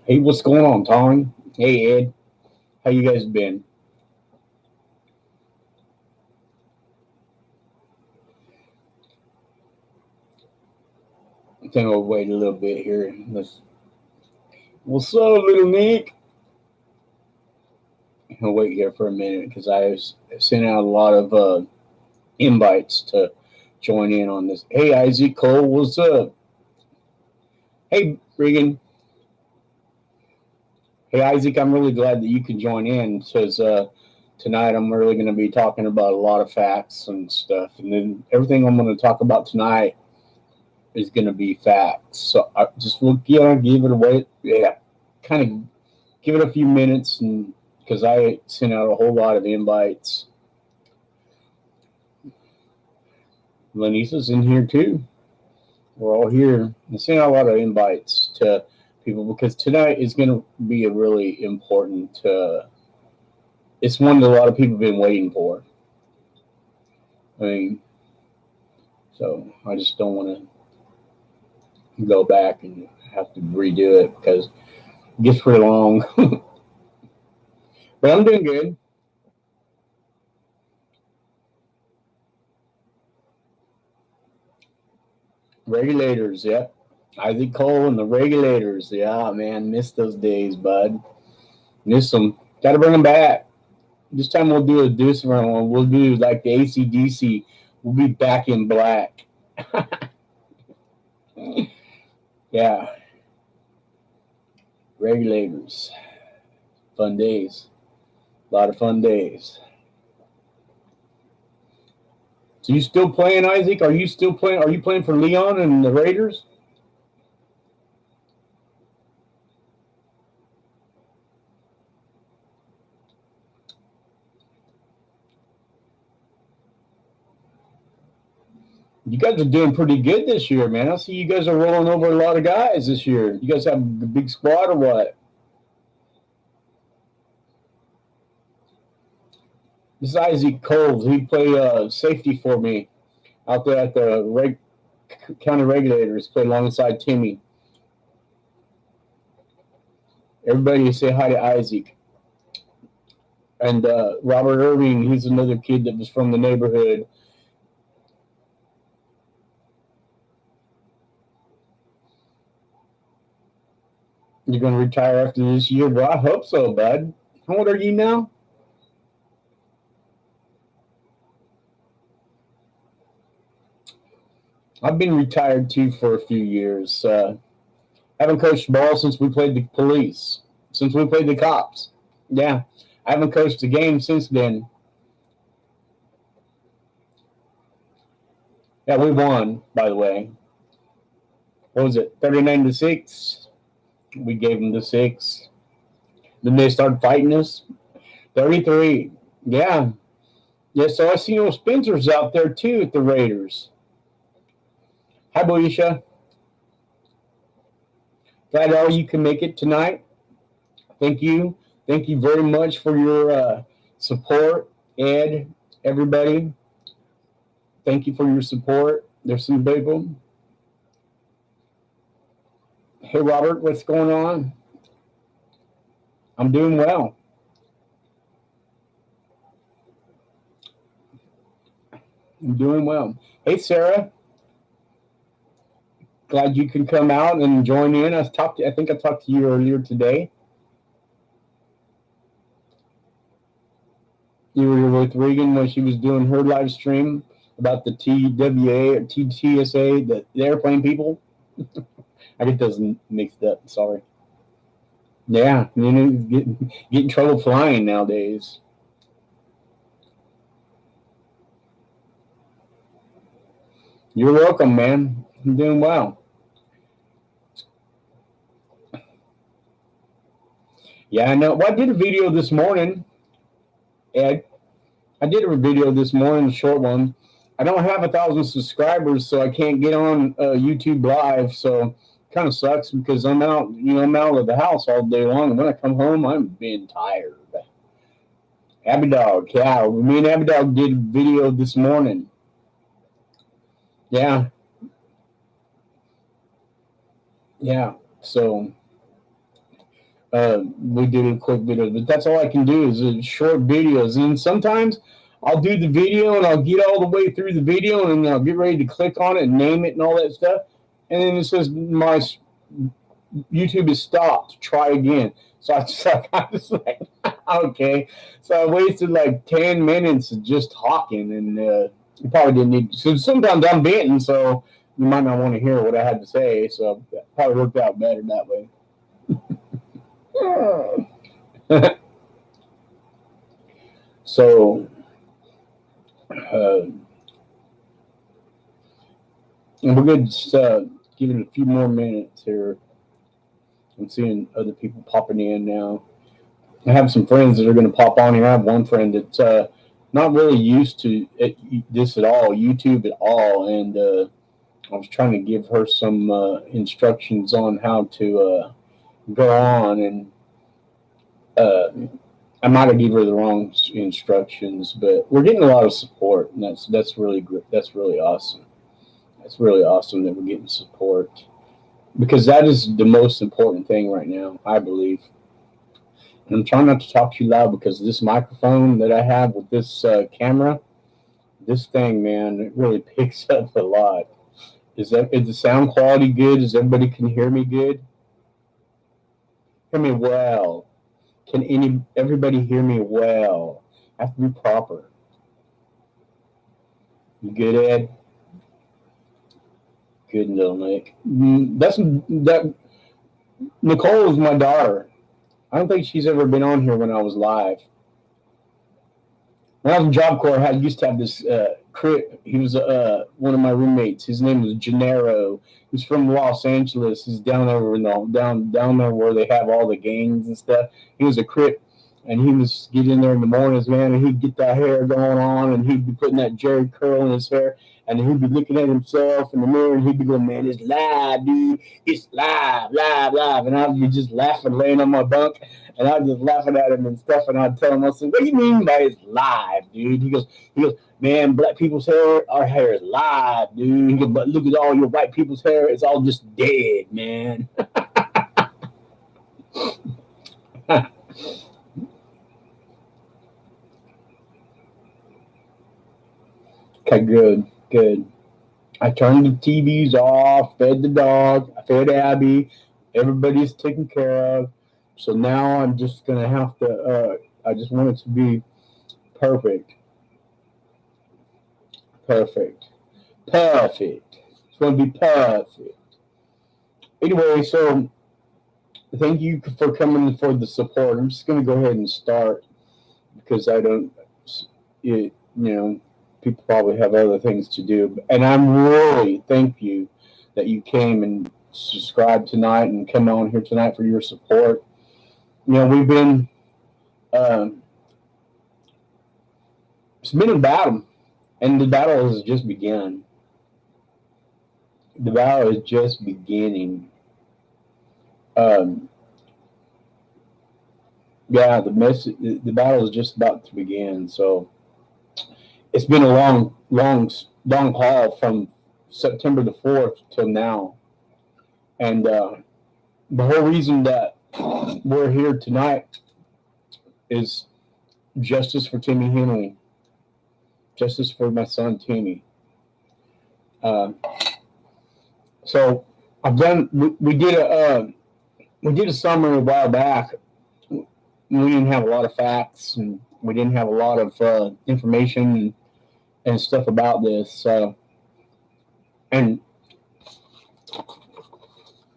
Hey, what's going on, Tommy? Hey, Ed. How you guys been? I think I'll wait a little bit here. What's up, little Nick? I'll wait here for a minute because I was sent out a lot of invites to join in on this. Hey, Isaac Cole, what's up? Hey, Regan. Hey, Isaac, I'm really glad that you can join in because tonight I'm really going to be talking about a lot of facts and stuff. And then everything I'm going to talk about tonight is going to be facts. So I just will give it away. Yeah, kind of give it a few minutes and because I sent out a whole lot of invites. Lanisa's in here too. We're all here. I sent out a lot of invites to people because tonight is going to be a really important. It's one that a lot of people have been waiting for. I mean, so I just don't want to go back and have to redo it because it gets pretty long. But I'm doing good. Regulators, yep. Isaac Cole and the Regulators. Yeah, man, miss those days, bud. Miss them. Got to bring them back. This time we'll do a different one. We'll do like the AC/DC. We'll be back in black. Yeah. Regulators. Fun days. A lot of fun days. So you still playing, Isaac? Are you still playing? Are you playing for Leon and the Raiders? You guys are doing pretty good this year, man. I see you guys are rolling over a lot of guys this year. You guys have a big squad or what? This is Isaac Coles. He play safety for me out there at the county regulators. Play alongside Timmy. Everybody say hi to Isaac. And Robert Irving, he's another kid that was from the neighborhood. You're going to retire after this year? Well, I hope so, bud. How old are you now? I've been retired too for a few years. Haven't coached ball since we played the police, since we played the cops. Yeah, I haven't coached a game since then. Yeah, we won, by the way. What was it, 39-6? We gave them the 6. Then they started fighting us. 33. Yeah. Yeah, so I see Spencer's out there too at the Raiders. Hi, Boisha. Glad all you can make it tonight. Thank you. Thank you very much for your support, Ed, everybody. Thank you for your support. There's some people. Hey, Robert, what's going on? I'm doing well. I'm doing well. Hey, Sarah. Glad you can come out and join in. I think I talked to you earlier today. You were with Regan when she was doing her live stream about the TWA or TTSA, the airplane people. I get those mixed up. Sorry. Yeah, get in trouble flying nowadays. You're welcome, man. I'm doing well. Yeah, I know. Well, I did a video this morning, Ed. I did a video this morning, a short one. I don't have 1,000 subscribers, so I can't get on YouTube Live. So kind of sucks because I'm out, I'm out of the house all day long. And when I come home, I'm being tired. Abby Dog, yeah. Me and Abby Dog did a video this morning. Yeah. Yeah. So we did a quick video, but that's all I can do is short videos. And sometimes I'll do the video and I'll get all the way through the video and I'll get ready to click on it and name it and all that stuff. And then it says my YouTube is stopped. Try again. So I'm just like, okay. So I wasted like 10 minutes of just talking, and you probably didn't need. So sometimes I'm venting, so you might not want to hear what I had to say. So that probably worked out better that way. So, and we're going to give it a few more minutes here. I'm seeing other people popping in now. I have some friends that are going to pop on here. I have one friend that's not really used to this at all, YouTube at all, and I was trying to give her some instructions on how to go on, and I might have given her the wrong instructions, but we're getting a lot of support, and that's really good. That's really awesome. That's really awesome that we're getting support, because that is the most important thing right now, I believe. And I'm trying not to talk too loud because this microphone that I have with this camera, this thing, man, it really picks up a lot. Is the sound quality good? Is everybody can hear me good? Hear me well. Can everybody hear me well? I have to be proper. You good, Ed? Good, little Nick. That. Nicole is my daughter. I don't think she's ever been on here when I was live. When I was in Job Corps, I used to have this Crip. He was one of my roommates. His name was Gennaro. He's from Los Angeles. He's down there down there where they have all the gangs and stuff. He was a Crip, and he was get in there in the mornings, man, and he'd get that hair going on, and he'd be putting that Jerry curl in his hair, and he'd be looking at himself in the mirror, and he'd be going, "Man, it's live, dude. It's live, live, live." And I'd be just laughing, laying on my bunk, and I'd just laughing at him and stuff, and I'd tell him, I said, "What do you mean by it's live, dude?" He goes, "Man, black people's hair, our hair is live, dude." He goes, "But look at all your white people's hair, it's all just dead, man." Okay, good. I turned the TVs off, fed the dog, I fed Abby. Everybody's taken care of. So now I'm just going to have to, I just want it to be perfect. Perfect. It's going to be perfect. Anyway, so thank you for coming for the support. I'm just going to go ahead and start because people probably have other things to do. And I'm really thank you that you came and subscribed tonight and come on here tonight for your support. We've been, it's been a battle, and the battle has just begun. The battle is just beginning. The battle is just about to begin. So it's been a long haul from September the 4th till now. And the whole reason that we're here tonight is justice for Timmy Henley, justice for my son Timmy. So we did a summary a while back. We didn't have a lot of facts, and we didn't have a lot of information and stuff about this. And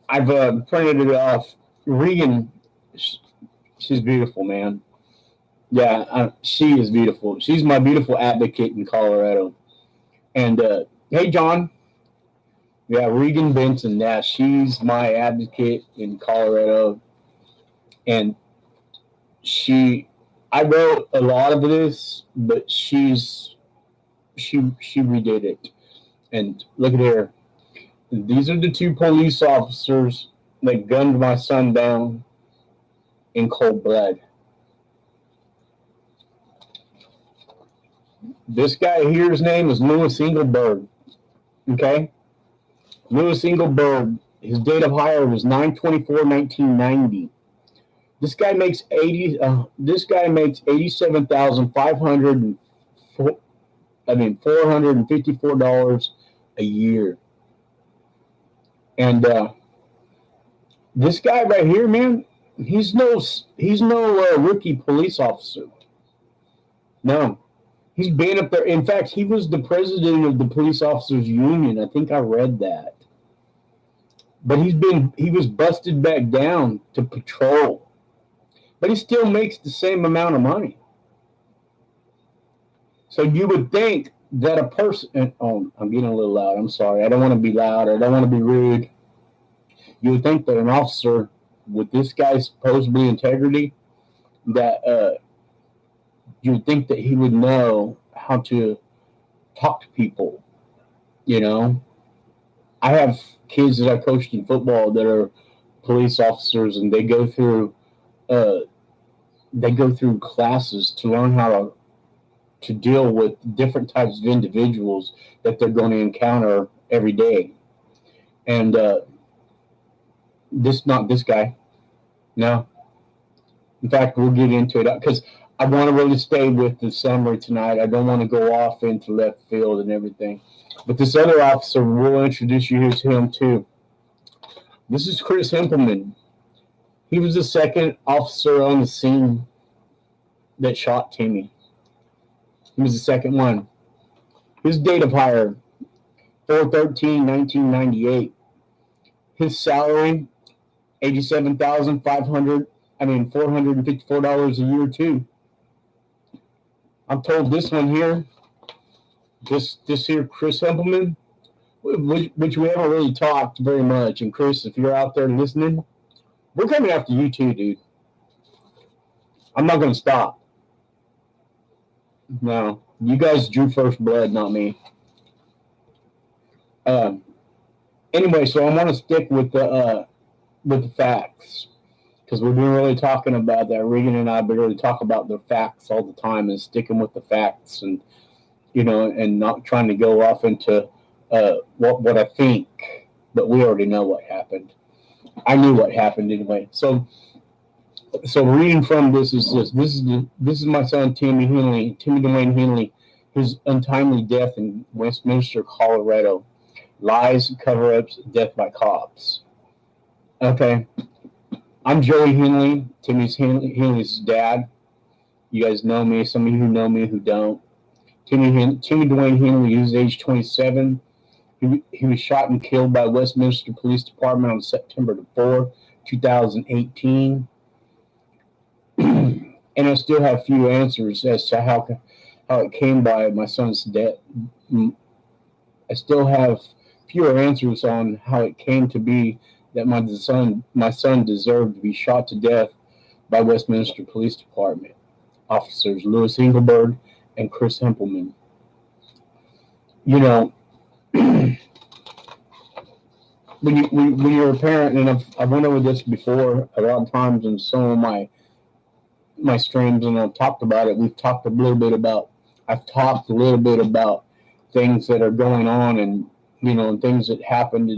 I've printed it off. Regan, she's beautiful, man. Yeah, she is beautiful. She's my beautiful advocate in Colorado. And hey, John. Yeah, Regan Benson. Yeah, she's my advocate in Colorado. And I wrote a lot of this, but she redid it. And look at her. These are the two police officers that gunned my son down in cold blood. This guy here, his name is Louis Engelberg. Okay? Louis Engelberg, his date of hire was 9/24/1990. This guy makes 87,500 $454 a year. And this guy right here, man, he's no rookie police officer. No, he's been up there. In fact, he was the president of the police officers union. I think I read that. But he was busted back down to patrol. But he still makes the same amount of money. So you would think that a person, oh, I'm getting a little loud. I'm sorry. I don't want to be loud. I don't want to be rude. You would think that an officer with this guy's supposedly integrity, that you would think that he would know how to talk to people. You know, I have kids that I coached in football that are police officers, and they go through classes to learn how to deal with different types of individuals that they're going to encounter every day. And not this guy. No. In fact, we'll get into it because I want to really stay with the summary tonight. I don't want to go off into left field and everything. But this other officer, we'll introduce you to him too. This is Chris Hempelman. He was the second officer on the scene that shot Timmy. He was the second one. His date of hire, 4/13/1998. His salary, $454 a year too. I'm told this one here, this here Chris Hempelman, which we haven't really talked very much. And Chris, if you're out there listening, we're coming after you too, dude. I'm not going to stop. No, you guys drew first blood, not me. Anyway, so I want to stick with the facts because we've been really talking about that. Regan and I have been really talking about the facts all the time and sticking with the facts, and and not trying to go off into what I think, but we already know what happened. I knew what happened anyway. So reading from this is this. This is my son Timmy Dewayne Henley, his untimely death in Westminster, Colorado. Lies, cover-ups, death by cops. Okay. I'm Joey Henley, Henley's dad. You guys know me. Some of you know me who don't. Timmy Dewayne Henley, who's age 27. He was shot and killed by Westminster Police Department on September 4, 2018. And I still have few answers as to how it came by my son's death. I still have fewer answers on how it came to be that my son deserved to be shot to death by Westminster Police Department officers Louis Engelberg and Chris Hempelman. When you're a parent, and I've went over this before a lot of times in some of my streams, and I've talked about it. I've talked a little bit about things that are going on, and and things that happened,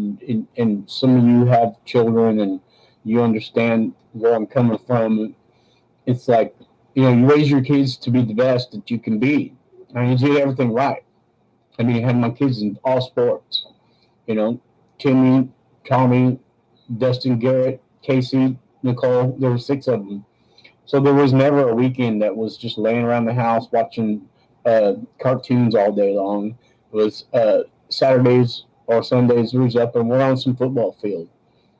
and some of you have children, and you understand where I'm coming from. It's like, you raise your kids to be the best that you can be. You did everything right. I had my kids in all sports. Timmy, Tommy, Dustin, Garrett, Casey, Nicole. There were 6 of them. So there was never a weekend that was just laying around the house watching cartoons all day long. It was Saturdays or Sundays, we was up and we're on some football field,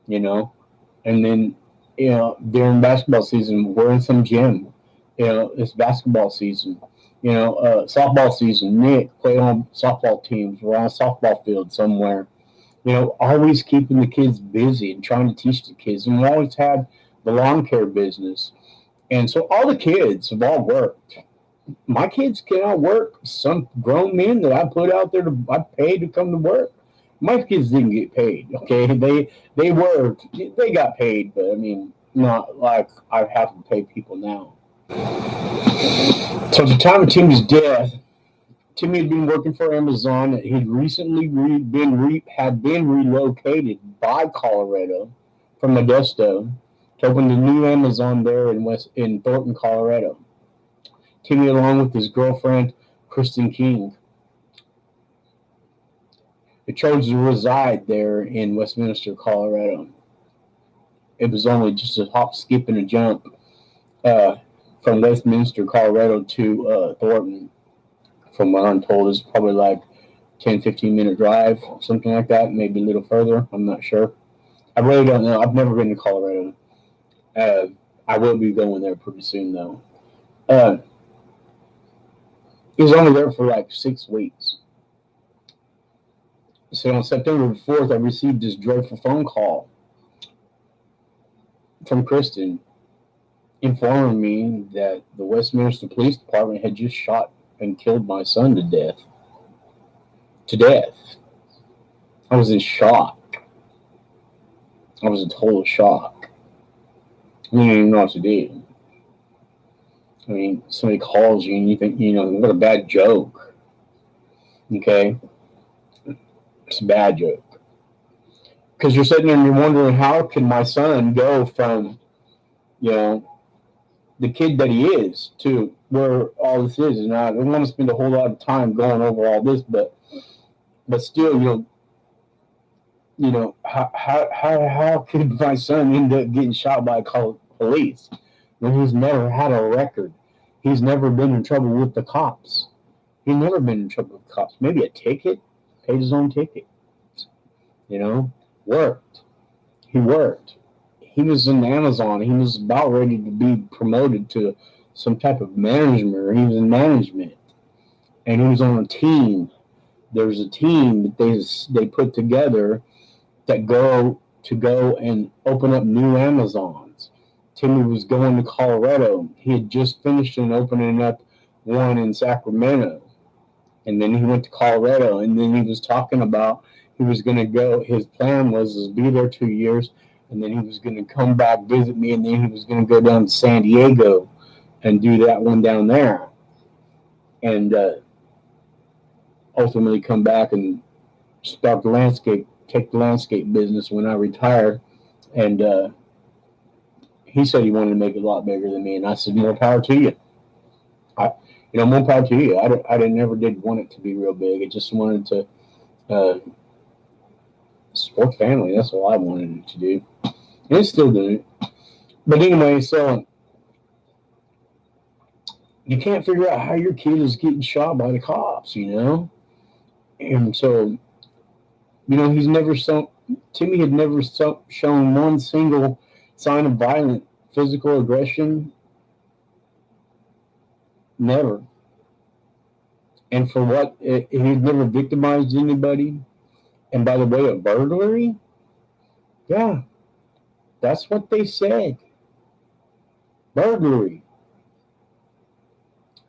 and then, during basketball season, we're in some gym, it's basketball season, softball season, Nick played on softball teams, we're on a softball field somewhere, always keeping the kids busy and trying to teach the kids. And we always had the lawn care business. And so all the kids have all worked. My kids cannot work. Some grown men that I put out there, I paid to come to work. My kids didn't get paid. Okay, they worked, they got paid, but I mean, not like I have to pay people now. So at the time of Timmy's death, Timmy had been working for Amazon. He'd recently had been relocated by Colorado from Modesto to open the new Amazon there in Thornton, Colorado. Timmy, along with his girlfriend Kristen King, they chose to reside there in Westminster, Colorado. It was only just a hop, skip, and a jump uh, from Westminster, Colorado to Thornton. From what I'm told, it's probably like 10, 15-minute drive, something like that, maybe a little further. I'm not sure. I really don't know. I've never been to Colorado. Uh, I will be going there pretty soon, though. Uh, he was only there for like 6 weeks. So on September 4th, I received this dreadful phone call from Kristen informing me that the Westminster Police Department had just shot and killed my son to death. To death. I was in shock. I was in total shock. I didn't even know what to do. I mean, somebody calls you and you think, what a bad joke. Okay? It's a bad joke. Because you're sitting there and you're wondering, how can my son go from, the kid that he is to where all this is? And I don't want to spend a whole lot of time going over all this, but still, how could my son end up getting shot by police when he's never had a record? He's never been in trouble with the cops. He's never been in trouble with the cops. Maybe a ticket, paid his own ticket. Worked. He worked. He was in Amazon. He was about ready to be promoted to some type of management. He was in management, and he was on a team. There was a team that they put together that go and open up new Amazons. Timmy was going to Colorado. He had just finished and opening up one in Sacramento, and then he went to Colorado, and then he was talking about he was going to go. His plan was to be there 2 years, and then he was going to come back, visit me, and then he was going to go down to San Diego and do that one down there, and ultimately come back and take the landscape business when I retired. And he said he wanted to make it a lot bigger than me, and I said, more power to you. More power to you. I never did want it to be real big. I just wanted to support family. That's all I wanted it to do. And it's still doing it. But anyway, so you can't figure out how your kid is getting shot by the cops, And so, Timmy had never shown one single sign of violent physical aggression. Never. And for what, he'd never victimized anybody. And by the way, a burglary? Yeah, that's what they said. Burglary.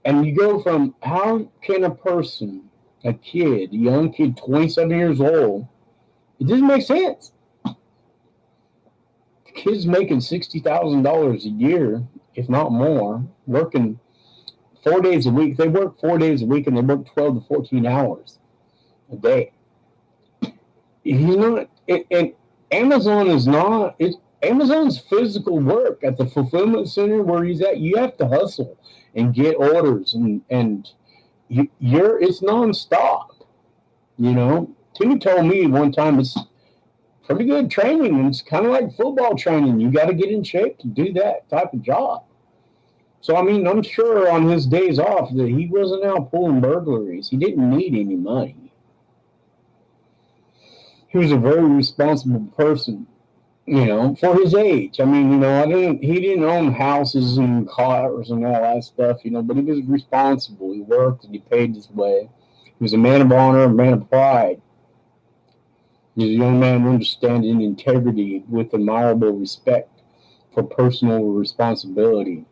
And you go from, how can a person, a young kid, 27 years old, it doesn't make sense. The kid's making $60,000 a year, if not more, working 4 days a week. They work 4 days a week, and they work 12 to 14 hours a day. He's not, and Amazon is not, Amazon's physical work at the fulfillment center where he's at. You have to hustle and get orders, and it's nonstop. Timmy told me one time it's pretty good training. It's kind of like football training. You got to get in shape to do that type of job. So, I'm sure on his days off that he wasn't out pulling burglaries. He didn't need any money. He was a very responsible person, for his age. He didn't own houses and cars and all that stuff, but he was responsible. He worked and he paid his way. He was a man of honor, a man of pride. He was a young man understanding integrity with admirable respect for personal responsibility.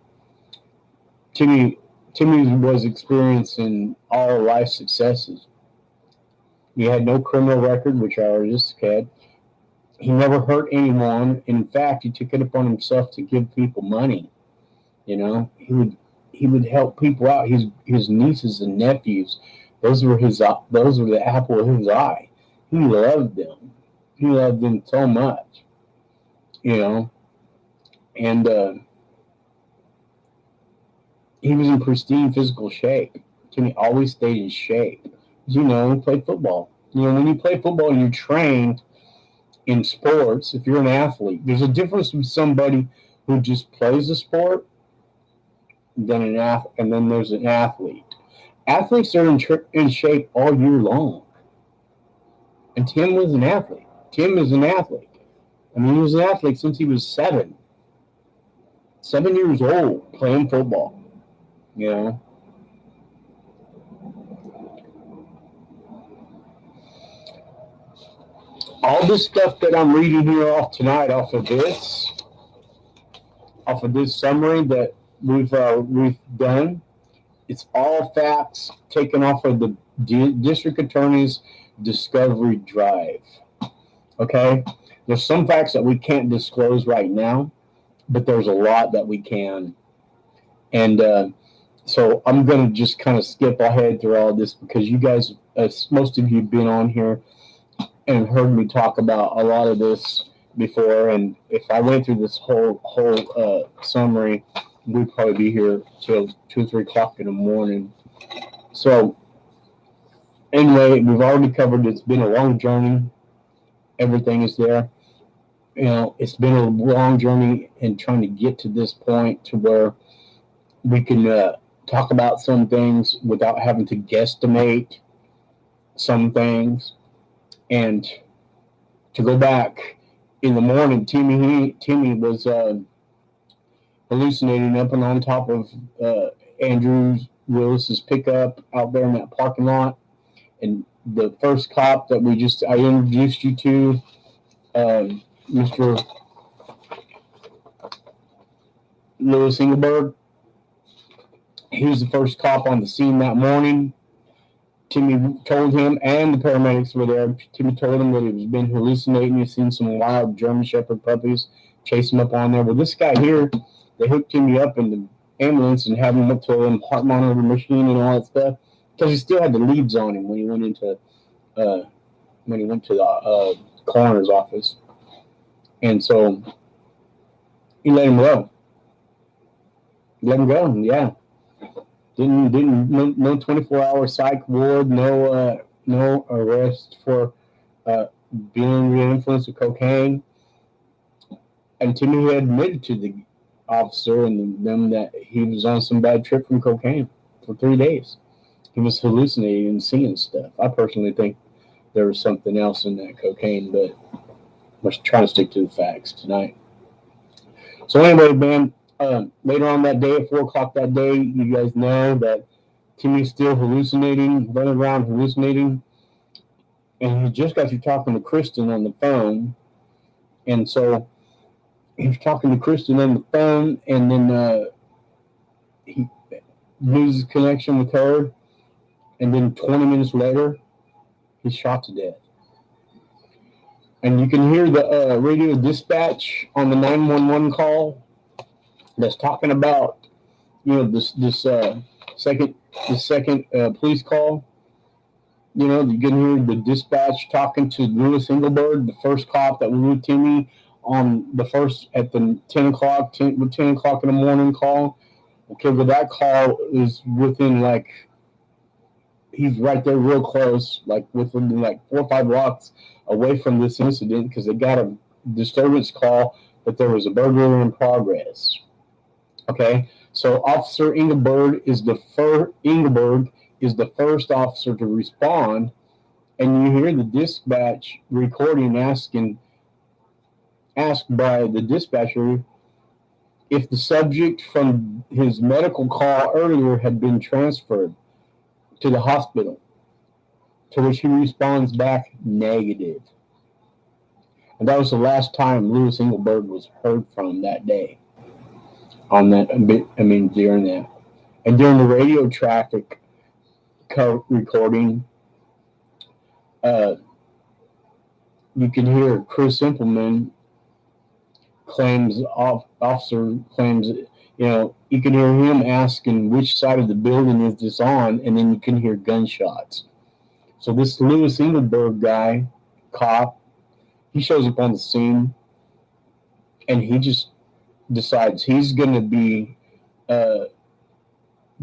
Timmy was experiencing all life successes. He had no criminal record, which I already just said. He never hurt anyone. In fact, he took it upon himself to give people money. You know, he would help people out. His nieces and nephews, those were the apple of his eye. He loved them. He loved them so much. You know, and he was in pristine physical shape. Timmy always stayed in shape. You know, he played football. You know, when you play football and you're trained in sports, if you're an athlete, there's a difference with somebody who just plays a sport than and then there's an athlete. Athletes are in shape all year long, and Tim was an athlete. Tim is an athlete. I mean, he was an athlete since he was 7 years old, playing football. You know, all this stuff that I'm reading here off tonight, off of this summary that we've done, it's all facts taken off of the district attorney's discovery drive. Okay, there's some facts that we can't disclose right now, but there's a lot that we can. And so I'm going to just kind of skip ahead through all this because you guys, most of you, have been on here and heard me talk about a lot of this before. And if I went through this whole summary, we'd probably be here till 2 or 3 o'clock in the morning. So anyway, we've already covered. It's been a long journey. Everything is there. You know, it's been a long journey in trying to get to this point to where we can talk about some things without having to guesstimate some things. And to go back in the morning, Timmy was hallucinating up and on top of Andrew Willis's pickup out there in that parking lot. And the first cop that I introduced you to, Mr. Louis Engelberg, he was the first cop on the scene that morning. Timmy told him, and the paramedics were there. Timmy told him that he was been hallucinating. He's seen some wild German Shepherd puppies chase him up on there. Well, this guy here, they hooked Timmy up in the ambulance and had him up to a heart monitor machine and all that stuff because he still had the leads on him when he went to the coroner's office, and so he let him go. Yeah. No 24-hour psych ward, no arrest for being under the influence of cocaine. And Timmy had admitted to the officer and them that he was on some bad trip from cocaine for 3 days. He was hallucinating and seeing stuff. I personally think there was something else in that cocaine, but I'm trying to stick to the facts tonight. So anyway, man, later on that day at 4 o'clock that day, you guys know that Timmy's still hallucinating, running around hallucinating. And he just got through talking to Kristen on the phone. And so he was talking to Kristen on the phone, and then he loses connection with her. And then 20 minutes later, he's shot to death. And you can hear the radio dispatch on the 911 call that's talking about, this second police call. You know, you can hear the dispatch talking to Louis Engelberg, the first cop that was with Timmy on the first at the 10 o'clock in the morning call. Okay, but that call is within he's right there real close, within 4 or 5 blocks away from this incident because they got a disturbance call that there was a burglary in progress. Okay, so Officer Engelberg is the first officer to respond, and you hear the dispatch recording asked by the dispatcher if the subject from his medical call earlier had been transferred to the hospital, to which he responds back negative. And that was the last time Louis Engelberg was heard from that day. During that. And during the radio traffic recording, You can hear Chris Impleman officer claims, you can hear him asking which side of the building is this on, and then you can hear gunshots. So this Louis Engelberg guy, cop, he shows up on the scene, and he just decides he's going to be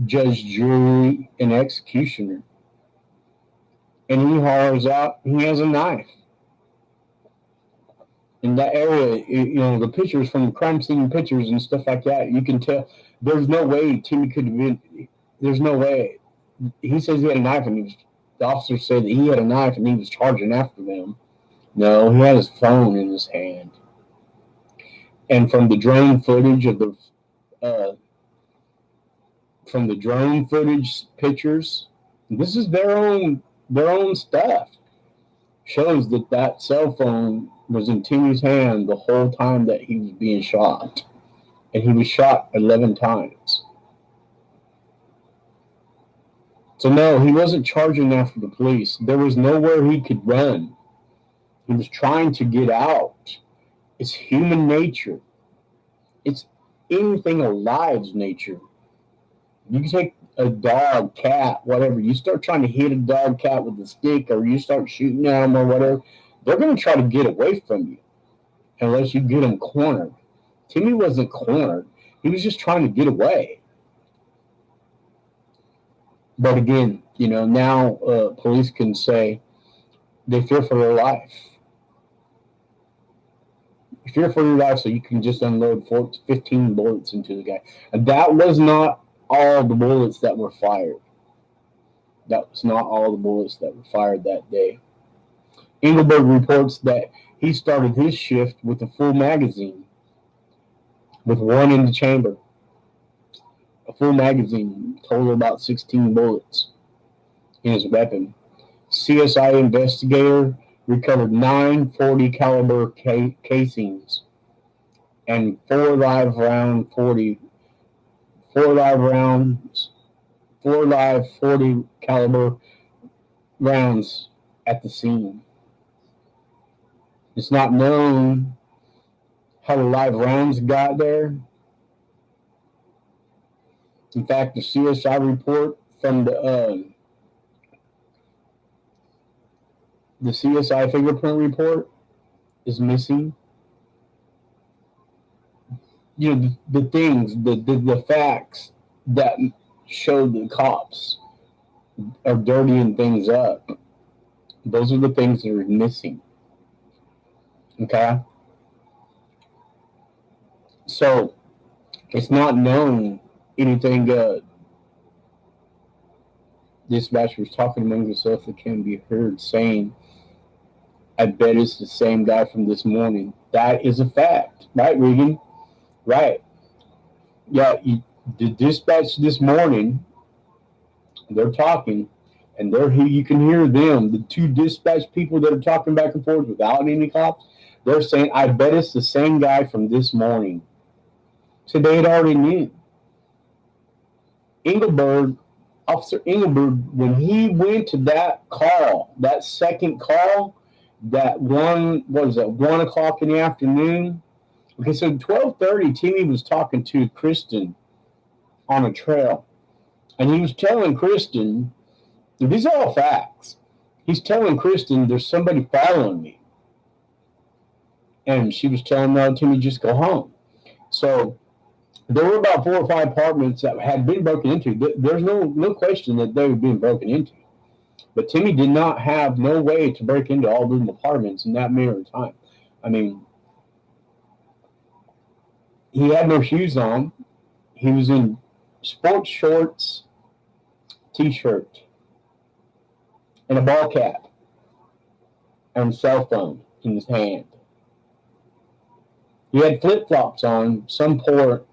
judge, jury, and executioner. And he hollers out, he has a knife. In that area, the pictures from the crime scene pictures and stuff like that, you can tell there's no way Timmy could have been. There's no way. He says he had a knife, and the officers said that he had a knife and he was charging after them. No, he had his phone in his hand. And from the drone footage pictures, this is their own stuff, shows that cell phone was in Timmy's hand the whole time that he was being shot. And he was shot 11 times. So no, he wasn't charging after the police. There was nowhere he could run. He was trying to get out. It's human nature. It's anything alive's nature. You can take a dog, cat, whatever. You start trying to hit a dog, cat with a stick, or you start shooting at them or whatever, they're going to try to get away from you unless you get them cornered. Timmy wasn't cornered. He was just trying to get away. But again, now police can say they fear for their life. You fear for your life, so you can just unload 15 bullets into the guy. And that was not all the bullets that were fired. That was not all the bullets that were fired that day. Engelberg reports that he started his shift with a full magazine, with one in the chamber. A full magazine, total about 16 bullets in his weapon. CSI investigator recovered 9 .40 caliber casings and 4 live 40 caliber rounds at the scene. It's not known how the live rounds got there. In fact, the CSI report from the CSI fingerprint report is missing. The things, the facts that show the cops are dirtying things up. Those are the things that are missing. Okay? So, it's not known anything dispatcher was talking among themselves that can be heard saying, I bet it's the same guy from this morning. That is a fact. Right, Regan? Right. Yeah, the dispatch this morning, they're talking, and you can hear them, the two dispatch people that are talking back and forth without any cops, they're saying, I bet it's the same guy from this morning. So they had already knew. Officer Engelberg, when he went to that call, that second call, that 1 o'clock in the afternoon. Okay, so 12:30, Timmy was talking to Kristen on a trail. And he was telling Kristen, these are all facts. He's telling Kristen, there's somebody following me. And she was telling no, Timmy, just go home. So there were about 4 or 5 apartments that had been broken into. There's no question that they were being broken into. But Timmy did not have no way to break into all those apartments in that manner of time. I mean, he had no shoes on. He was in sports shorts, t-shirt, and a ball cap, and a cell phone in his hand. He had flip-flops on. Some poor,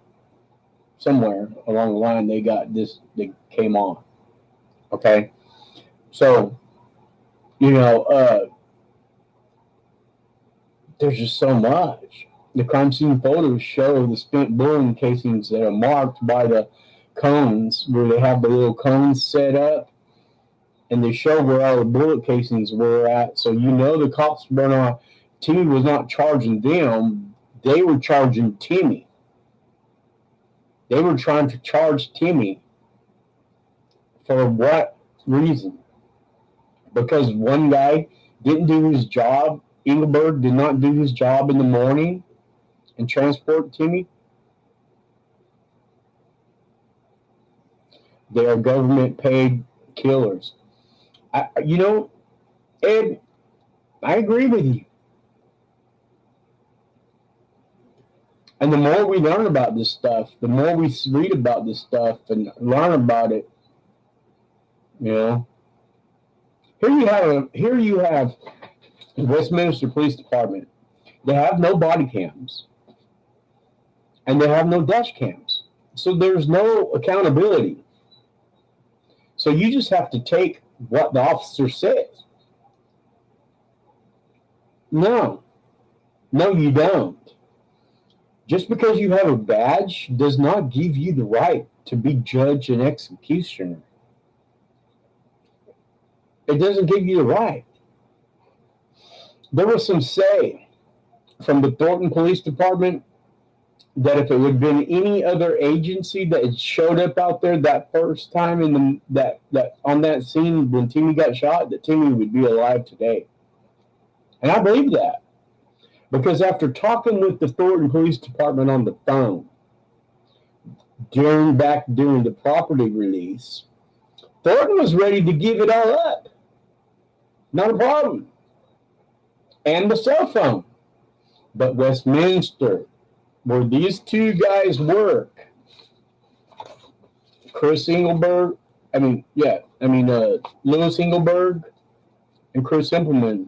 somewhere along the line, they came on. Okay? So, there's just so much. The crime scene photos show the spent bullet casings that are marked by the cones, where they have the little cones set up. and they show where all the bullet casings were at. So you know the cops were not. Timmy was not charging them; they were charging Timmy. They were trying to charge Timmy for what reason? Because one guy didn't do his job. Engelberg did not do his job in the morning and transport Timmy. They are government paid killers. Ed, I agree with you. And the more we learn about this stuff, the more we read about this stuff and learn about it, you know. Here you have the Westminster Police Department. They have no body cams, and they have no dash cams, so there's no accountability. So you just have to take what the officer says. No, you don't. Just because you have a badge does not give you the right to be judge and executioner. It doesn't give you the right. There was some say from the Thornton Police Department that if it would have been any other agency that had showed up out there that first time that on that scene when Timmy got shot, that Timmy would be alive today. And I believe that. Because after talking with the Thornton Police Department on the phone during the property release, Thornton was ready to give it all up. Not a problem. And the cell phone. But Westminster, where these two guys work, Lewis Engelberg and Chris Impleman.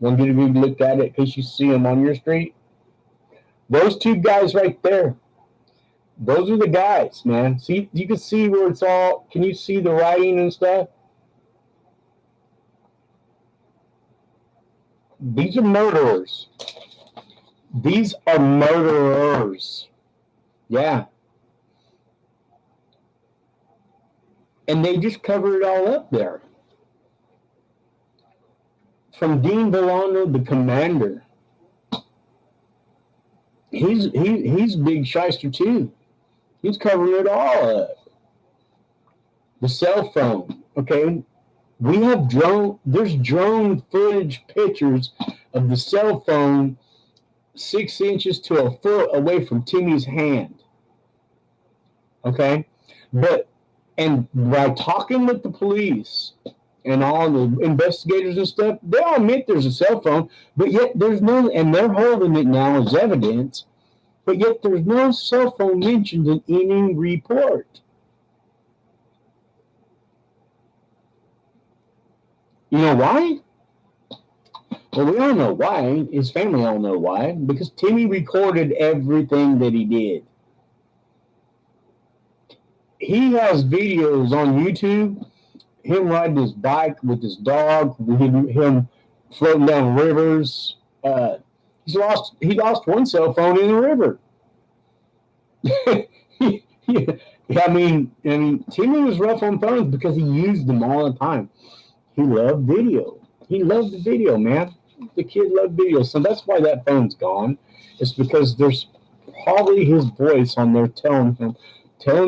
Want you to look at it in case you see them on your street. Those two guys right there. Those are the guys, man. See, you can see where it's all. Can you see the writing and stuff? These are murderers. These are murderers. Yeah. And they just cover it all up there. From Dean Villano, the commander. He's big shyster too. He's covering it all up. The cell phone, okay? We have there's drone footage pictures of the cell phone 6 inches to a foot away from Timmy's hand. Okay? And by talking with the police and all the investigators and stuff, they all admit there's a cell phone, but yet there's no, and they're holding it now as evidence, but yet there's no cell phone mentioned in any report. You know why? Well, we all know why. His family all know why. Because Timmy recorded everything that he did. He has videos on YouTube, him riding his bike with his dog, him floating down rivers. He lost one cell phone in the river. I mean, Timmy was rough on phones because he used them all the time. He loved video. He loved the video, man. The kid loved video. So that's why that phone's gone. It's because there's probably his voice on there telling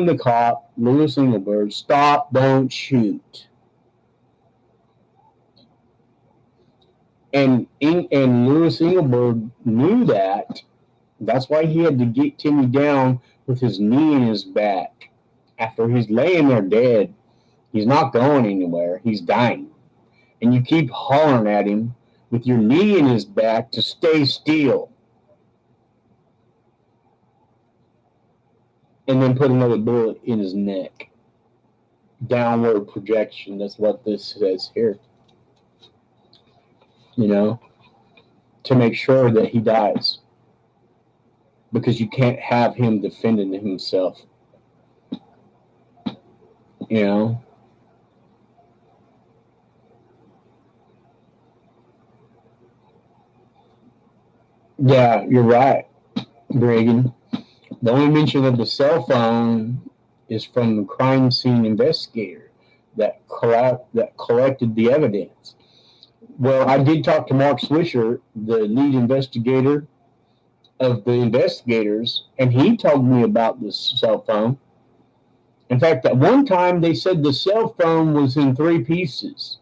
the cop, Lewis Engelberg, stop, don't shoot. And Lewis Engelberg knew that. That's why he had to get Timmy down with his knee in his back. After he's laying there dead, he's not going anywhere. He's dying. And you keep hollering at him with your knee in his back to stay still. And then put another bullet in his neck. Downward projection. That's what this says here. You know, to make sure that he dies. Because you can't have him defending himself. You know? Yeah, you're right, Reagan. The only mention of the cell phone is from the crime scene investigator. that collected the evidence. Well, I did talk to Mark Swisher, the lead investigator of the investigators, and he told me about this cell phone. In fact, at one time they said the cell phone was in three pieces,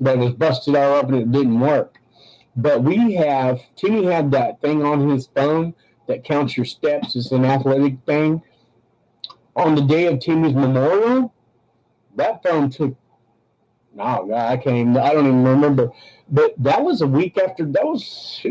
that was busted all up and it didn't work. But Timmy had that thing on his phone that counts your steps. It's an athletic thing. On the day of Timmy's memorial, that phone took, no, God, I don't even remember. But that was a week after, that was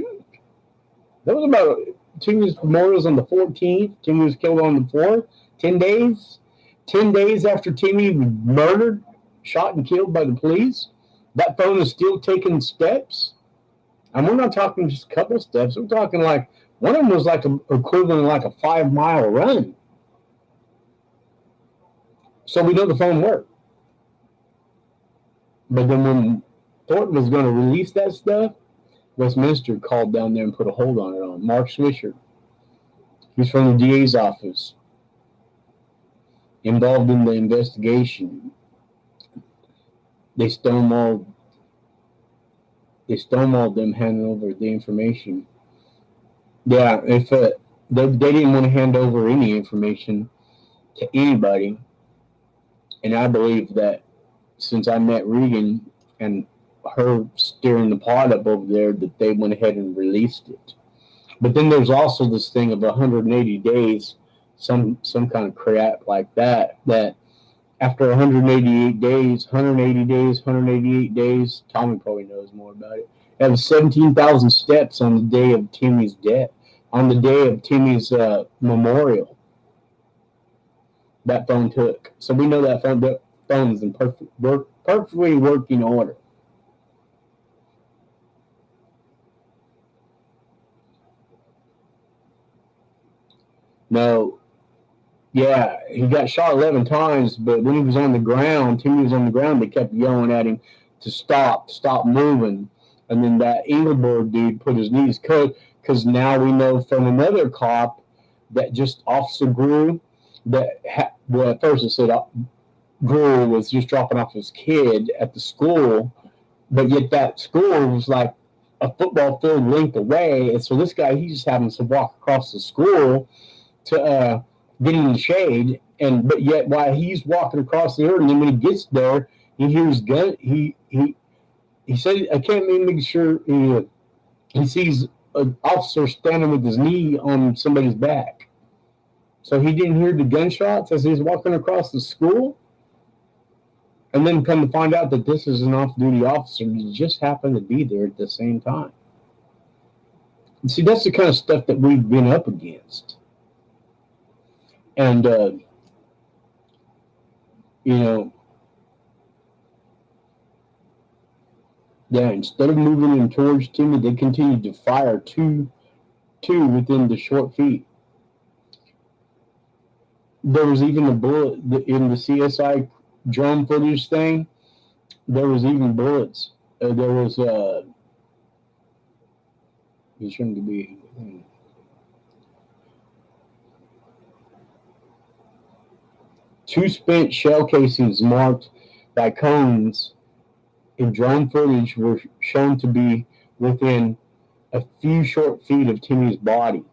about, Timmy's memorial was on the 14th. Timmy was killed on the 4th. 10 days. 10 days after Timmy was murdered, shot and killed by the police. That phone is still taking steps. And we're not talking just a couple steps. We're talking like, one of them was like equivalent like a 5-mile run. So we know the phone worked. But then when Thornton was going to release that stuff, Westminster called down there and put a hold on it on Mark Swisher. He's from the DA's office, involved in the investigation. They stonewalled them handing over the information. Yeah, if they didn't want to hand over any information to anybody, and I believe that since I met Regan and her steering the pot up over there, that they went ahead and released it. But then there's also this thing of 180 days, some kind of crap like that, that after 188 days, 188 days, Tommy probably knows more about it. It was 17,000 steps on the day of Timmy's death, on the day of Timmy's memorial. That phone took. So we know that phone is in perfectly working order. No, yeah, he got shot 11 times, but when he was on the ground, Timmy was on the ground, they kept yelling at him to stop moving. And then that Engelberg dude put his knees, because now we know from another cop that just Officer Grew, well, at first it said Grew was just dropping off his kid at the school, but yet that school was like a football field length away. And so this guy, he just happens to walk across the school to get in the shade, but yet while he's walking across the earth, and then when he gets there, he hears gun. He said, I can't make sure he sees an officer standing with his knee on somebody's back. So he didn't hear the gunshots as he's walking across the school. And then come to find out that this is an off-duty officer. He just happened to be there at the same time. And see, that's the kind of stuff that we've been up against. And, instead of moving in towards Timmy, they continued to fire two within the short feet. There was even a bullet in the CSI drone footage thing. There was even bullets. There was it shouldn't be. Two spent shell casings marked by cones in drone footage were shown to be within a few short feet of Timmy's body,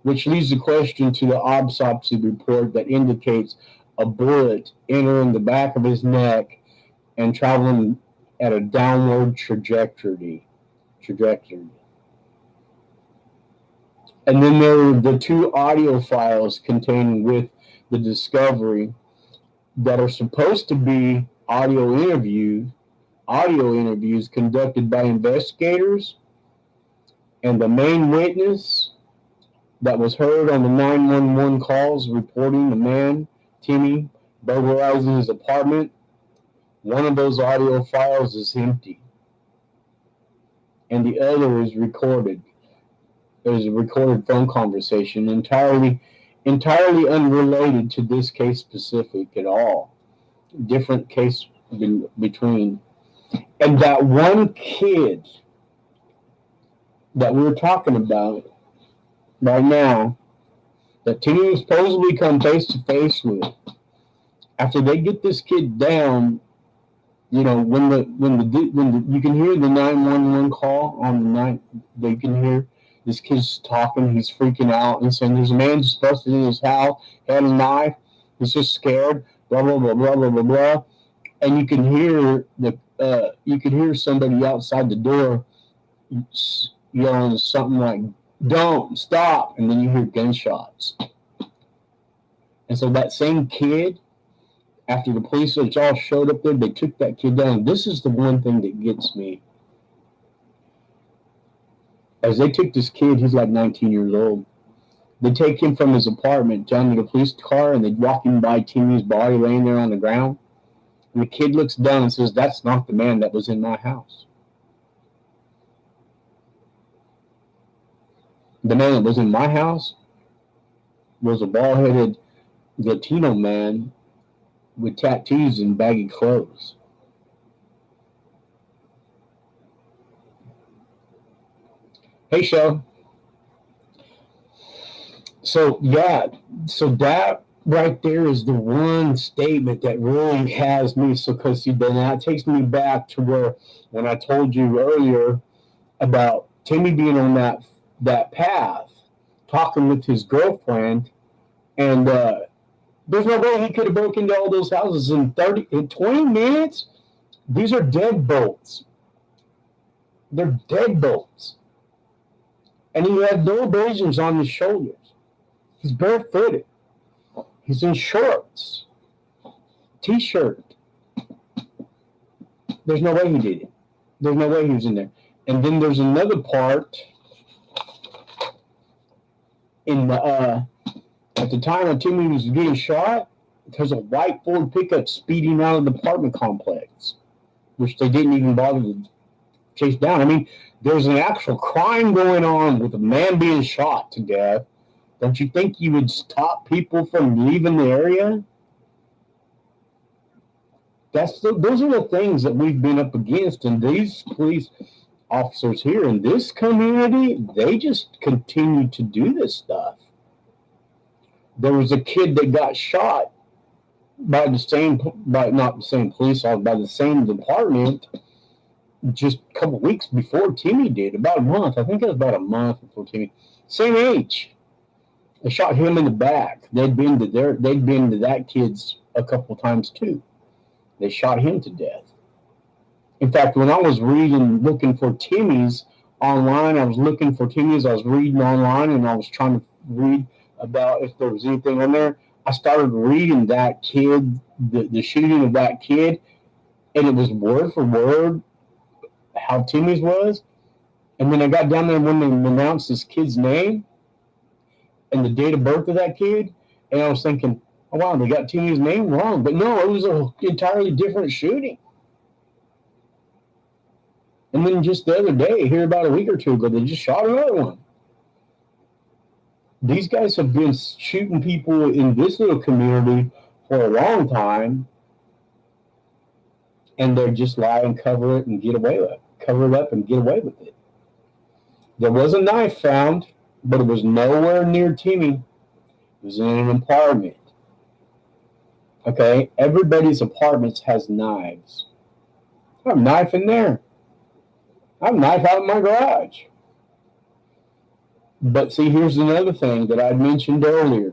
which leads the question to the autopsy report that indicates a bullet entering the back of his neck and traveling at a downward trajectory. And then there were the two audio files contained with the discovery that are supposed to be audio interviews conducted by investigators, and the main witness that was heard on the 911 calls reporting the man, Timmy, burglarizing his apartment. One of those audio files is empty, and the other is recorded. There's a recorded phone conversation entirely unrelated to this case specific at all. Different case between. And that one kid that we're talking about right now, that Timmy was supposedly come face to face with, After they get this kid down, when you can hear the 911 call on the night, they can hear this kid's talking. He's freaking out and saying, "There's a man just busted in his house, had a knife. He's just scared." Blah blah blah blah blah blah blah. And you can hear somebody outside the door yelling something like, "Don't stop!" And then you hear gunshots. And so that same kid, after the police all showed up there, they took that kid down. This is the one thing that gets me. As they took this kid, he's like 19 years old. They take him from his apartment down to the police car, and they walk him by Timmy's body laying there on the ground. And the kid looks down and says, "That's not the man that was in my house. The man that was in my house was a bald-headed Latino man with tattoos and baggy clothes." Hey, show. So that right there is the one statement that really has me. So, because then that takes me back to where when I told you earlier about Timmy being on that path, talking with his girlfriend, and there's no way he could have broken into all those houses in 20 minutes. These are deadbolts. They're deadbolts. And he had no abrasions on his shoulders. He's barefooted. He's in shorts, t-shirt. There's no way he did it. There's no way he was in there. And then there's another part in the at the time when Timmy was getting shot. There's a white Ford pickup speeding out of the apartment complex, which they didn't even bother to chase down. I mean, there's an actual crime going on with a man being shot to death. Don't you think you would stop people from leaving the area? Those are the things that we've been up against, and these police officers here in this community, they just continue to do this stuff. There was a kid that got shot by not the same police officer, by the same department, just a couple weeks before Timmy did, about a month. I think it was about a month before Timmy. Same age. They shot him in the back. They'd been to that kid's a couple times too. They shot him to death. In fact, when I was looking for Timmy's online, I was reading online, and I was trying to read about if there was anything on there. I started reading that kid, the shooting of that kid, and it was word for word how Timmy's was. And then I got down there when they announced this kid's name and the date of birth of that kid, and I was thinking, oh wow, they got Timmy's name wrong. But no, it was an entirely different shooting. And then just the other day, here about a week or two ago, they just shot another one. These guys have been shooting people in this little community for a long time, and they're just lie and cover it and get away with it. Cover it up and get away with it. There was a knife found, but it was nowhere near Timmy. It was in an apartment. Okay, everybody's apartments has knives. I have a knife in there. I have a knife out in my garage. But see, here's another thing that I mentioned earlier.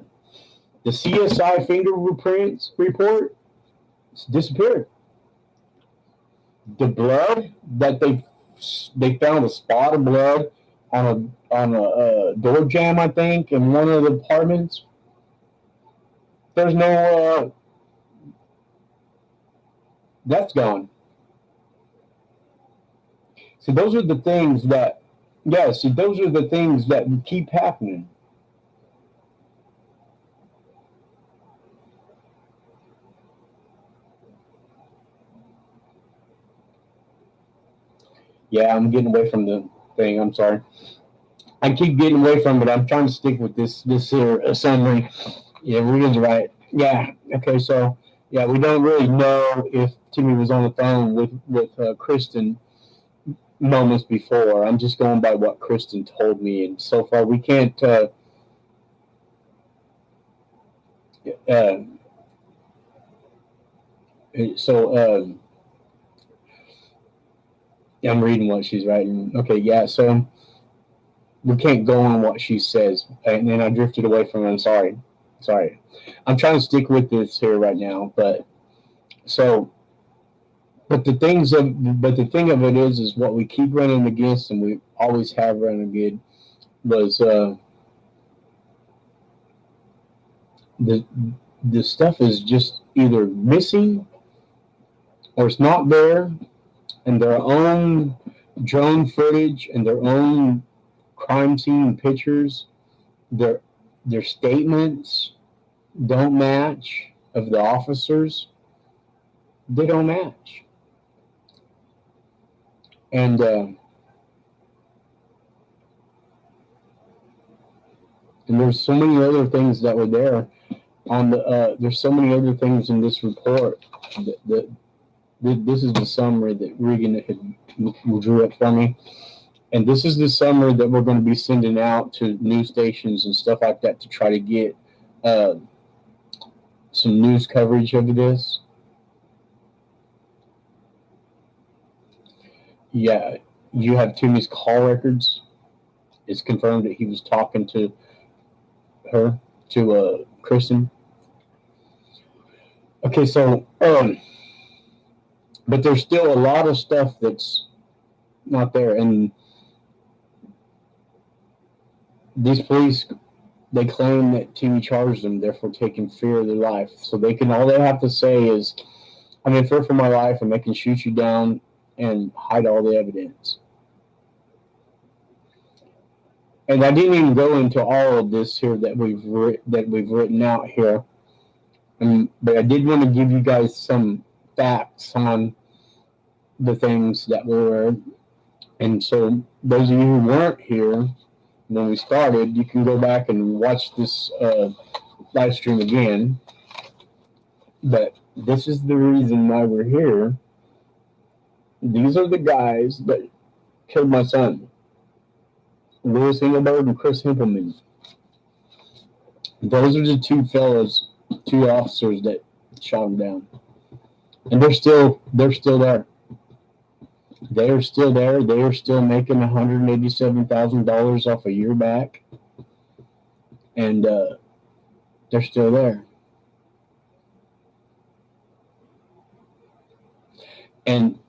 The CSI fingerprints report disappeared. The blood that they found a spot of blood on a door jamb, I think, in one of the apartments. There's no that's gone. See, those are the things that keep happening. Yeah, I'm getting away from the thing. I'm sorry. I keep getting away from it. I'm trying to stick with this here summary. Yeah, Regan's right. Yeah. Okay. So yeah, we don't really know if Timmy was on the phone with Kristen moments before. I'm just going by what Kristen told me, and so far we can't. So I'm reading what she's writing. Okay, yeah. So we can't go on what she says, and then I drifted away from it. I'm sorry. Sorry. I'm trying to stick with this here right now, but so but the thing of it is what we keep running against, and we always have run against was the the stuff is just either missing or it's not there, and their own drone footage and their own crime scene pictures, their their statements don't match of the officers. They don't match, and there's so many other things that were there on the. There's so many other things in this report that this is the summary that Regan had drew up for me. And this is the summary that we're going to be sending out to news stations and stuff like that to try to get uh, some news coverage of this. Yeah, you have Timmy's call records. It's confirmed that he was talking to her, to Kristen. Okay, so but there's still a lot of stuff that's not there, and these police they claim that Timmy charged them, therefore taking fear of their life. So they can all they have to say is, "I'm in fear for my life," and they can shoot you down and hide all the evidence. And I didn't even go into all of this here that we've written out here, but I did want to give you guys some facts on the things that were. And so those of you who weren't here when we started, you can go back and watch this live stream again. But this is the reason why we're here. These are the guys that killed my son, Louis Engelberg and Chris Himpelman. Those are the two officers that shot him down, and they're still there. They are still there. They are still making $187,000 off a year back, and they're still there. And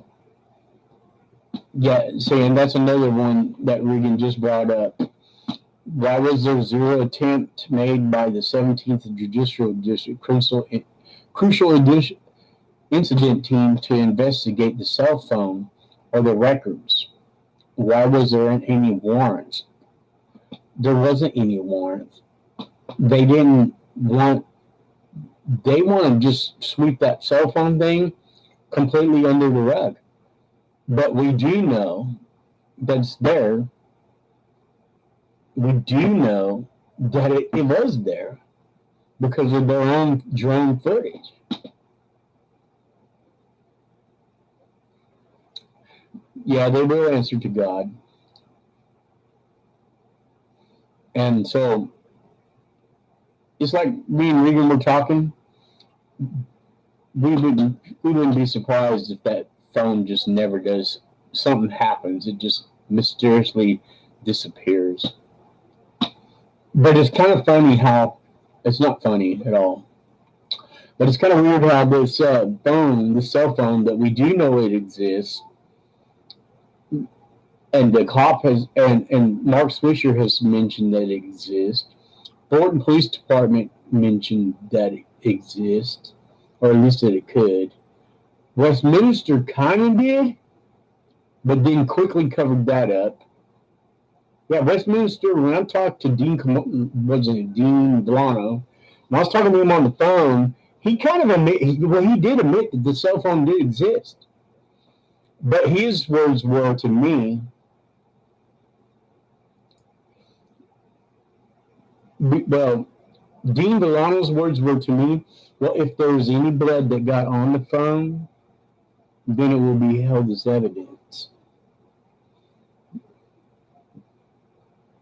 yeah, see, and that's another one that Regan just brought up. Why was there zero attempt made by the 17th Judicial District crucial incident team to investigate the cell phone or the records? Why was there any warrants? There wasn't any warrants. They didn't want. They want to just sweep that cell phone thing completely under the rug. But we do know that it's there. We do know that it was there because of their own drone footage. Yeah, they will answer to God. And so it's like me and Regan were talking. We wouldn't be surprised if that phone just never does. Something happens. It just mysteriously disappears. But it's kind of funny how it's not funny at all. But it's kind of weird how this phone, this cell phone that we do know it exists, and the cop has, and Mark Swisher has mentioned that it exists. Thornton Police Department mentioned that it exists, or at least that it could. Westminster kind of did, but then quickly covered that up. Yeah, Westminster, when I talked to Dean Delano, when I was talking to him on the phone, he kind of he did admit that the cell phone did exist. But his words were to me, well, Dean Delano's words were to me, well, if there's any blood that got on the phone, then it will be held as evidence.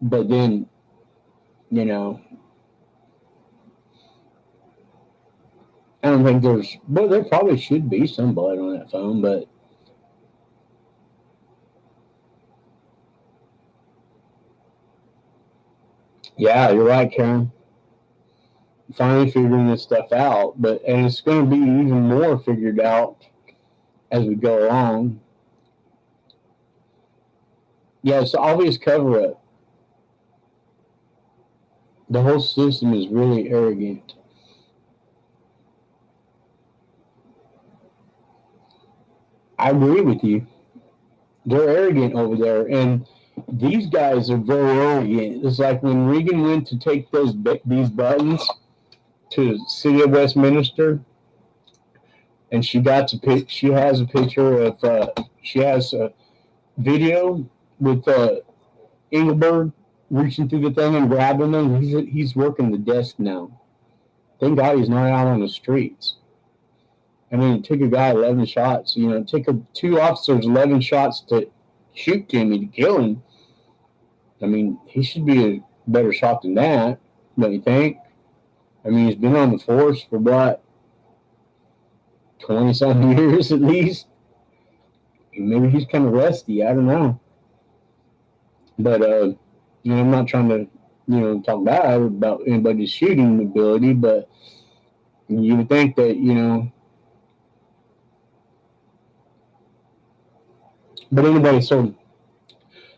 But then, you know, I don't think well, there probably should be some blood on that phone, but yeah, you're right, Karen. Finally figuring this stuff out, and it's going to be even more figured out as we go along. Yeah, it's obvious cover up. The whole system is really arrogant. I agree with you. They're arrogant over there, and these guys are very arrogant. It's like when Regan went to take these buttons to the city of Westminster, and she got to pick. She has a picture of. She has a video with Engelberg reaching through the thing and grabbing them. He's working the desk now. Thank God he's not out on the streets. I mean, it took a guy 11 shots. It took two officers 11 shots to shoot Timmy to kill him. I mean, he should be a better shot than that, don't you think? I mean, he's been on the force for what, 20-something years at least? Maybe he's kind of rusty. I don't know. But, I'm not trying to, talk bad about anybody's shooting ability, but you would think that, But anyway, so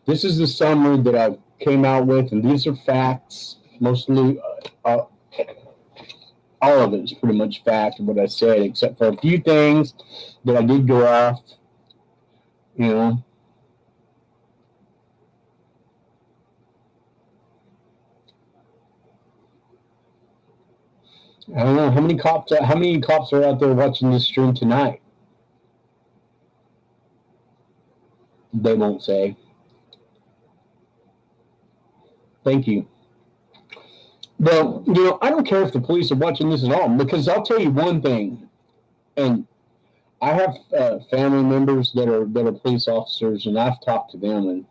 this is the summary that I came out with, and these are facts. Mostly, all of it is pretty much fact of what I said, except for a few things that I did go off. I don't know how many cops are out there watching this stream tonight. They won't say. Thank you. Well, I don't care if the police are watching this at all, because I'll tell you one thing, and I have family members that are police officers, and I've talked to them, and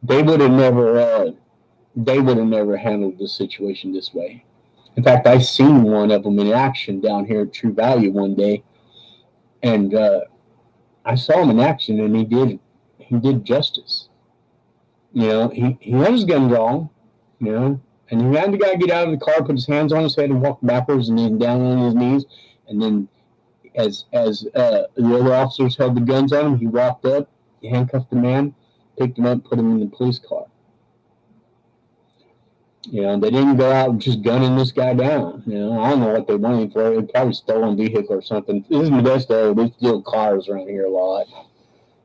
they would have never handled the situation this way. In fact, I seen one of them in action down here at True Value one day, and I saw him in action, and he did justice. He had his gun drawn, and he had the guy get out of the car, put his hands on his head, and walk backwards, and then down on his knees, and then as the other officers held the guns on him, he walked up, he handcuffed the man, picked him up, put him in the police car. They didn't go out just gunning this guy down. I don't know what they wanted for it. Probably stolen vehicle or something. This is Modesto. They steal cars around here a lot.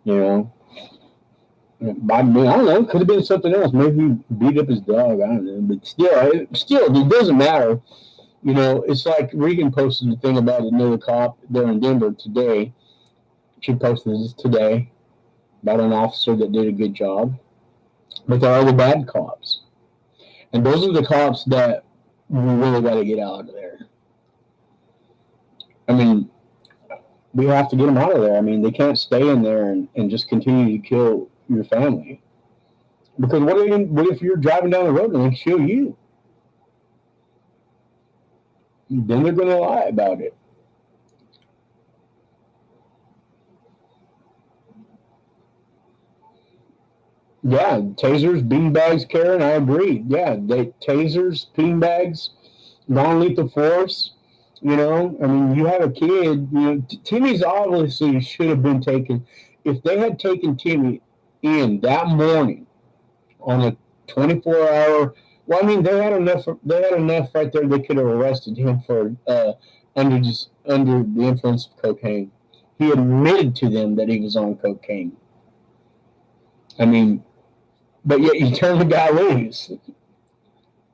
I don't know. It could have been something else. Maybe he beat up his dog. I don't know. But still, it doesn't matter. It's like Regan posted the thing about another cop there in Denver today. She posted this today about an officer that did a good job. But there are the bad cops. And those are the cops that we really got to get out of there. I mean, we have to get them out of there. I mean, they can't stay in there and just continue to kill your family. Because what if you're driving down the road and they kill you? Then they're going to lie about it. Yeah, tasers, beanbags, Karen, I agree. Yeah, tasers, beanbags, non-lethal force. I mean, you have a kid. Timmy's obviously should have been taken. If they had taken Timmy in that morning on a 24-hour, well, I mean, they had enough right there. They could have arrested him for under the influence of cocaine. He admitted to them that he was on cocaine. I mean, but yet you turn the guy loose.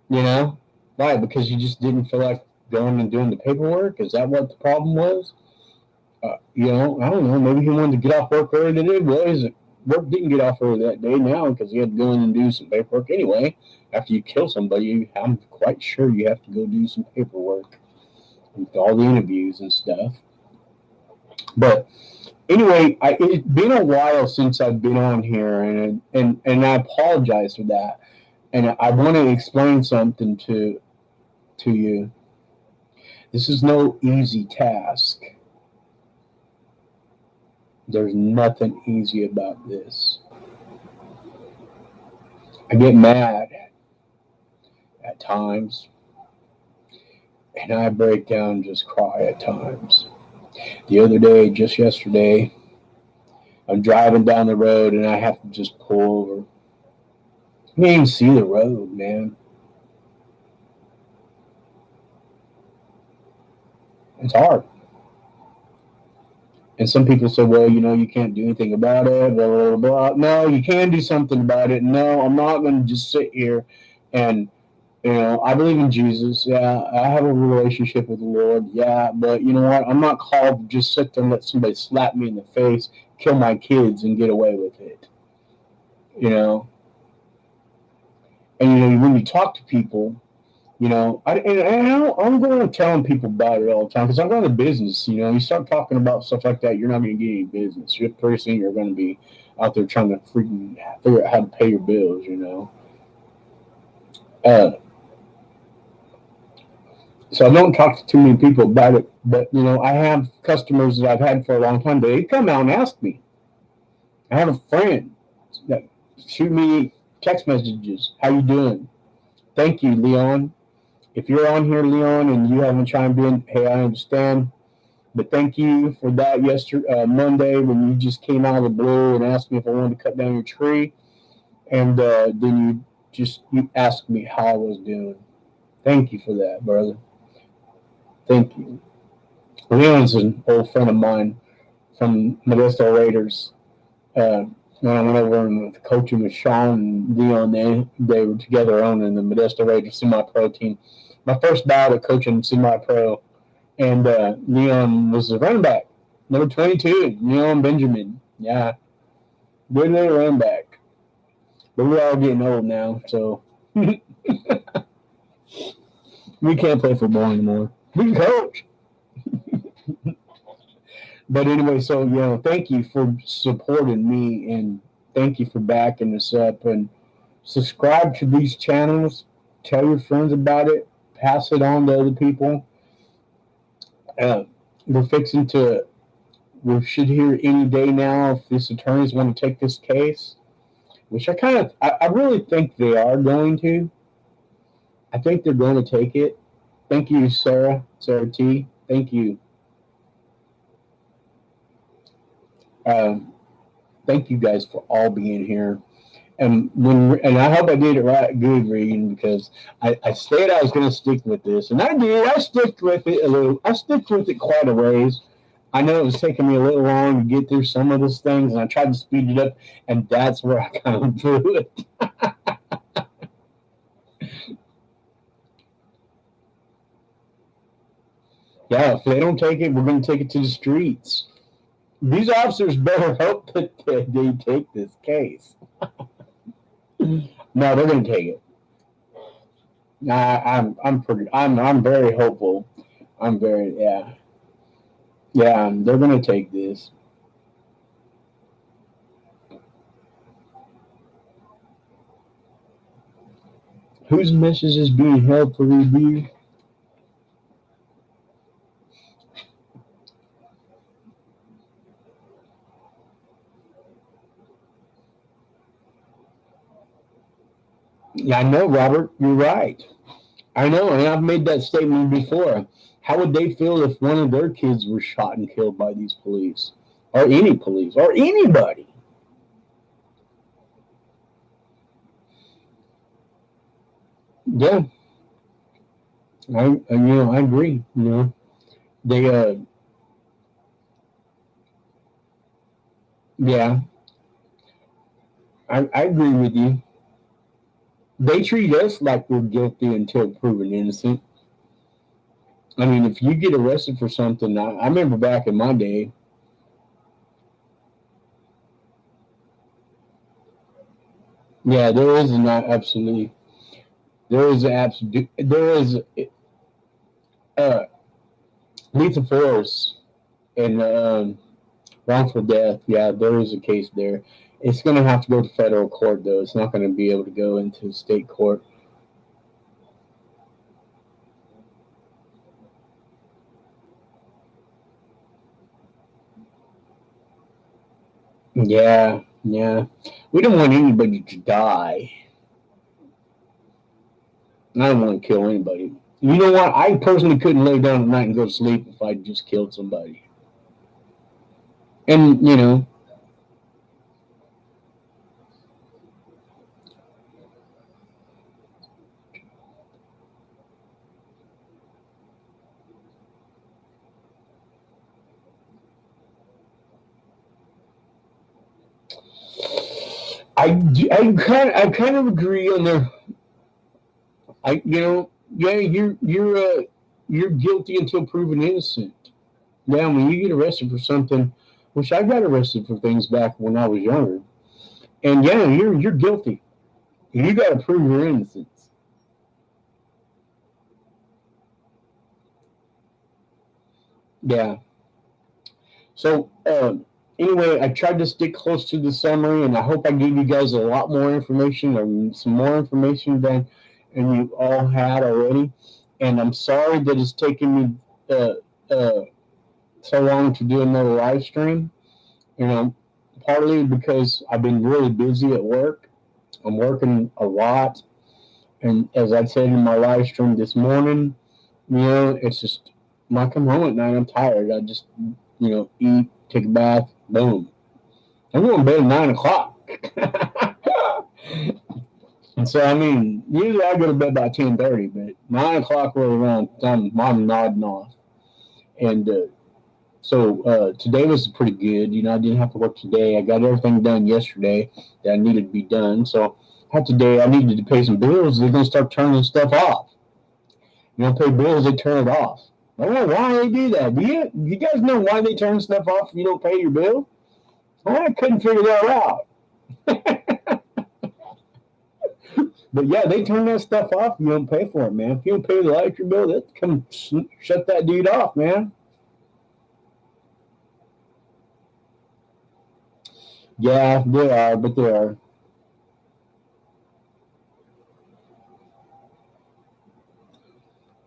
Why? Because you just didn't feel like going and doing the paperwork? Is that what the problem was? I don't know. Maybe he wanted to get off work early today. Well, his work didn't get off early that day now because he had to go in and do some paperwork anyway. After you kill somebody, I'm quite sure you have to go do some paperwork with all the interviews and stuff. But anyway, it's been a while since I've been on here, and I apologize for that. And I want to explain something to you. This is no easy task. There's nothing easy about this. I get mad at times, and I break down and just cry at times. The other day, just yesterday, I'm driving down the road and I have to just pull over. I can't even see the road, man. It's hard. And some people say, well, you can't do anything about it, blah, blah, blah. No, you can do something about it. No, I'm not going to just sit here and, I believe in Jesus. Yeah, I have a relationship with the Lord. Yeah, but you know what? I'm not called to just sit there and let somebody slap me in the face, kill my kids, and get away with it. You know? And, when you talk to people, I'm going to telling people about it all the time because I'm going to business. You start talking about stuff like that, you're not going to get any business. You're pretty soon you're going to be out there trying to freaking figure out how to pay your bills. Uh, so I don't talk to too many people about it, but I have customers that I've had for a long time. They come out and ask me. I have a friend that shoot me text messages. How you doing? Thank you, Leon. If you're on here, Leon, and you haven't chimed in, hey, I understand. But thank you for that yesterday, Monday, when you just came out of the blue and asked me if I wanted to cut down your tree. And then you asked me how I was doing. Thank you for that, brother. Thank you. Leon's an old friend of mine from Modesto Raiders. Uh, when I went over and coaching with Sean and Leon, they were together owning the Modesto Raiders semi-pro team. My first bout of coaching semi-pro, and Leon was the running back, number 22, Leon Benjamin. Yeah, good little running back. But we're all getting old now, so we can't play football anymore. We can coach. But anyway, so thank you for supporting me, and thank you for backing us up. And subscribe to these channels. Tell your friends about it. Pass it on to other people. Uh, we're fixing to. We should hear any day now if these attorneys want to take this case, which I really think they are going to. I think they're going to take it. Thank you, Sarah T. Thank you. Um, thank you guys for all being here. And I hope I did it right, good reading, because I said I was going to stick with this, and I did. I stuck with it a little. I stuck with it quite a ways. I know it was taking me a little long to get through some of those things, and I tried to speed it up, and that's where I kind of blew it. Yeah, if they don't take it, we're going to take it to the streets. These officers better hope that they take this case. No, they're going to take it. I'm very hopeful. Yeah, they're going to take this. Whose message is being held for review? Yeah, I know, Robert. You're right. I know, and I've made that statement before. How would they feel if one of their kids were shot and killed by these police, or any police, or anybody? Yeah, I agree. They, yeah, I agree with you. They treat us like we're guilty until proven innocent. I mean, if you get arrested for something, I remember back in my day. Yeah, there is not absolutely. There is absolute. There is uh, lethal force and wrongful death. Yeah, there is a case there. It's going to have to go to federal court, though. It's not going to be able to go into state court. Yeah, yeah. We don't want anybody to die. I don't want to kill anybody. You know what? I personally couldn't lay down at night and go to sleep if I just killed somebody. And I kind of agree on the. Yeah, you're guilty until proven innocent. Yeah, when you get arrested for something, which I got arrested for things back when I was younger, and yeah, you're guilty. You got to prove your innocence. Yeah. So anyway, I tried to stick close to the summary, and I hope I gave you guys a lot more information, or some more information than you all had already. And I'm sorry that it's taken me uh, uh, so long to do another live stream. You know, partly because I've been really busy at work. I'm working a lot, and as I said in my live stream this morning, it's just when I come home at night, I'm tired. I just eat, take a bath, boom. I'm going to bed at 9 o'clock. And so, I mean, usually I go to bed by 10:30, but 9 o'clock we're around time. I'm nodding off. And today was pretty good. I didn't have to work today. I got everything done yesterday that I needed to be done. So today I needed to pay some bills. They're going to start turning stuff off. You don't pay bills, they turn it off. I don't know why they do that. Do you guys know why they turn stuff off if you don't pay your bill? I couldn't figure that out. But yeah, they turn that stuff off if you don't pay for it, man. If you don't pay the electric bill, they come shut that dude off, man. Yeah, they are, but they are.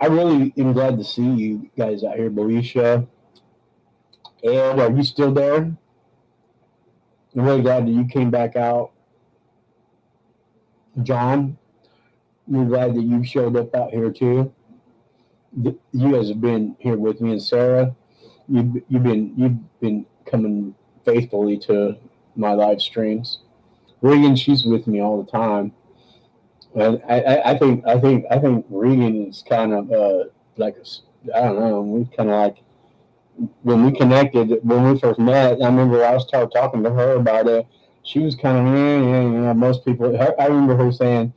I really am glad to see you guys out here, Borisha. Ed, are you still there? I'm really glad that you came back out. John, we're glad that you showed up out here too. You guys have been here with me, and Sarah, you've been coming faithfully to my live streams. Regan, she's with me all the time. And I think Regan is kind of like I don't know. We kind of like when we connected when we first met. I remember I was talking to her about it. She was kind of most people. I remember her saying,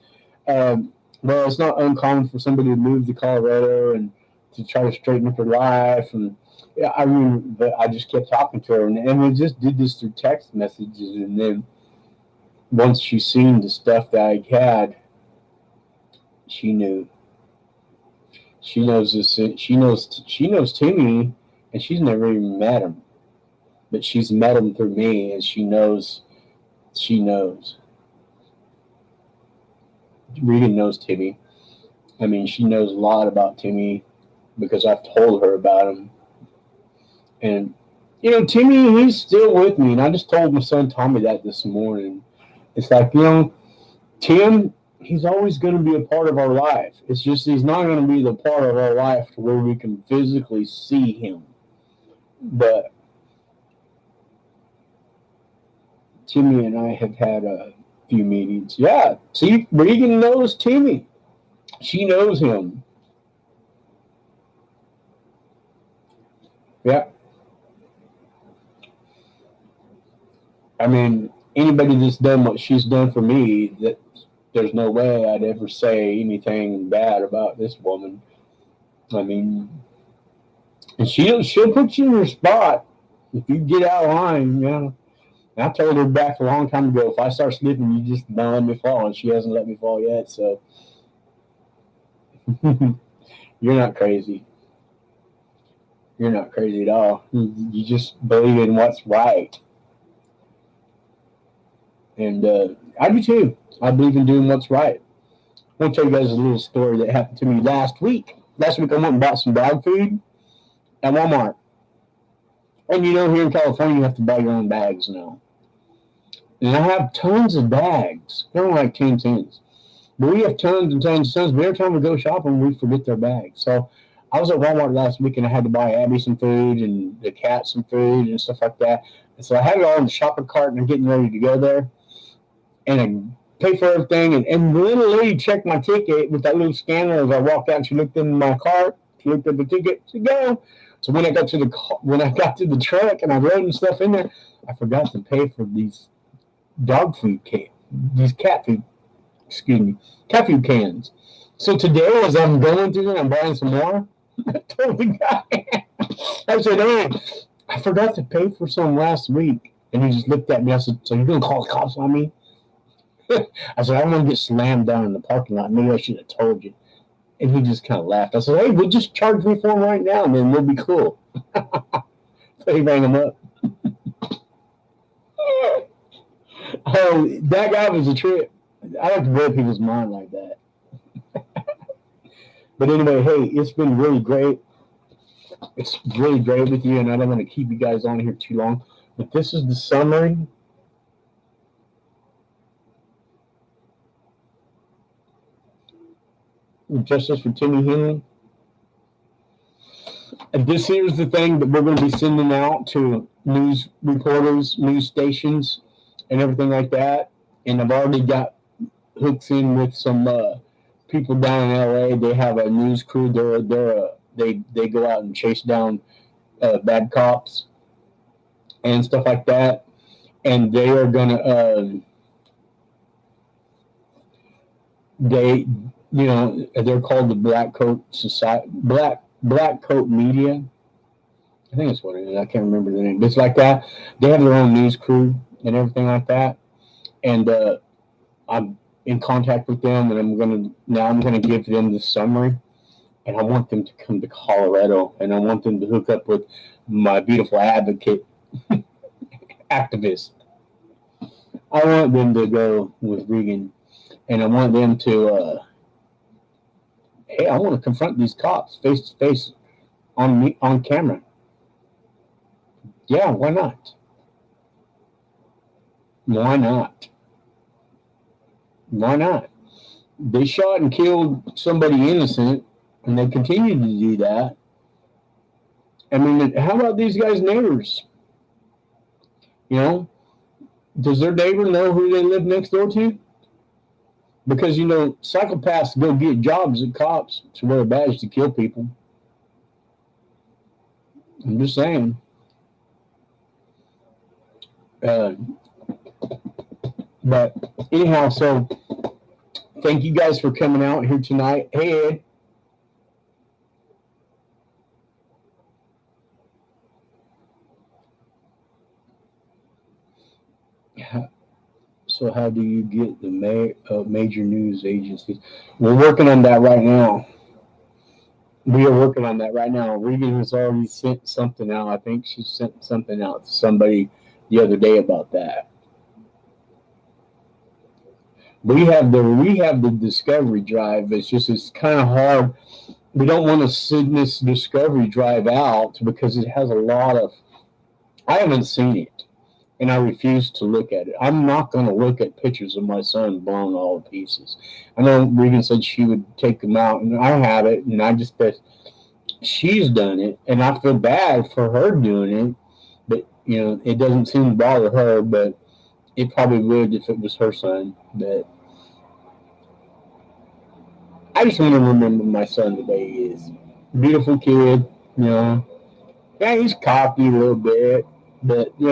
"Well, it's not uncommon for somebody to move to Colorado and to try to straighten up their life." And yeah, I remember, but I just kept talking to her, and we just did this through text messages. And then once she seen the stuff that I had, she knew. She knows this. She knows Timmy, and she's never even met him, but she's met him through me, and she knows. She knows. Regan knows Timmy. I mean, she knows a lot about Timmy because I've told her about him. And Timmy, he's still with me, and I just told my son Tommy that this morning. It's like Tim, he's always going to be a part of our life. It's just he's not going to be the part of our life to where we can physically see him. But Timmy and I have had a few meetings. Yeah, see, Regan knows Timmy. She knows him. Yeah. I mean, anybody that's done what she's done for me, that there's no way I'd ever say anything bad about this woman. I mean, and she'll put you in your spot if you get out of line. I told her back a long time ago, if I start slipping, you just don't let me fall, and she hasn't let me fall yet. So you're not crazy. You're not crazy at all. You just believe in what's right, and I do too. I believe in doing what's right. I'll tell you guys a little story that happened to me last week. Last week, I went and bought some dog food at Walmart. And here in California, you have to buy your own bags now. And I have tons of bags. I don't like 10 cents. But we have tons and tons of tons. But every time we go shopping, we forget their bags. So I was at Walmart last week and I had to buy Abby some food and the cat some food and stuff like that. And so I had it all in the shopping cart and I'm getting ready to go there. And I pay for everything. And the little lady checked my ticket with that little scanner as I walked out. She looked in my cart. She looked at the ticket. She go. So when I got to the truck and I loaded stuff in there, I forgot to pay for these dog food cans, these cat food cans. So today, as I'm going through it, I'm buying some more. I told the guy, I said, hey, I forgot to pay for some last week. And he just looked at me. I said, so you're going to call the cops on me? I said, I don't want to get slammed down in the parking lot. Maybe I should have told you. And he just kind of laughed. I said, hey, we'll just charge me for them right now, and then we'll be cool. So he rang him up. Oh, that guy was a trip. I like to blow people's mind like that. But anyway, hey, it's been really great. It's really great with you, and I don't want to keep you guys on here too long. But this is the summary. Justice for Timmy Henley. And this here's the thing that we're going to be sending out to news reporters, news stations, and everything like that. And I've already got hooks in with some people down in LA. They have a news crew. They go out and chase down bad cops and stuff like that. And they are gonna they're called the Black Coat Society, Black Coat Media. I think that's what it is. I can't remember the name. But it's like that. They have their own news crew and everything like that. And I'm in contact with them, and I'm gonna give them the summary, and I want them to come to Colorado, and I want them to hook up with my beautiful advocate activist. I want them to go with Regan, and I want them to. Hey, I want to confront these cops face to face on camera. Yeah, why not? Why not? Why not? They shot and killed somebody innocent, and they continue to do that. I mean, how about these guys' neighbors? You know, does their neighbor know who they live next door to? Because, psychopaths go get jobs at cops to wear a badge to kill people. I'm just saying. But anyhow, so thank you guys for coming out here tonight. Hey, Ed. So how do you get the major news agencies? We're working on that right now. We are working on that right now. Regan has already sent something out. I think she sent something out to somebody the other day about that. We have the Discovery Drive. It's kind of hard. We don't want to send this Discovery Drive out because it has a lot of. I haven't seen it, and I refuse to look at it. I'm not going to look at pictures of my son blown all to pieces. I know Regan said she would take them out, and I have it, and I just that she's done it, and I feel bad for her doing it, but it doesn't seem to bother her, but it probably would if it was her son. But I just want to remember my son the way he is. Beautiful kid, Yeah, he's cocky a little bit, but he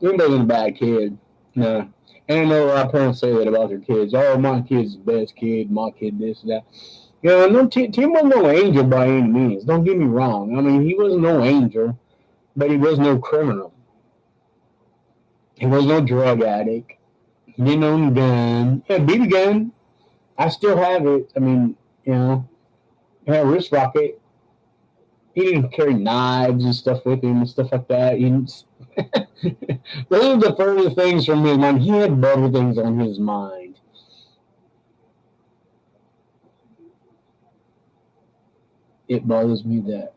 wasn't a bad kid. No. And I know a lot of parents say that about their kids. Oh, my kid's the best kid. My kid this and that. No, Tim wasn't no angel by any means. Don't get me wrong. I mean, he wasn't no angel, but he was no criminal. He was no drug addict. He didn't own a gun. He had a BB gun. I still have it. I mean, he had a wrist rocket. He didn't carry knives and stuff with him and stuff like that. Those are the further things from his mind. He had better things on his mind. It bothers me that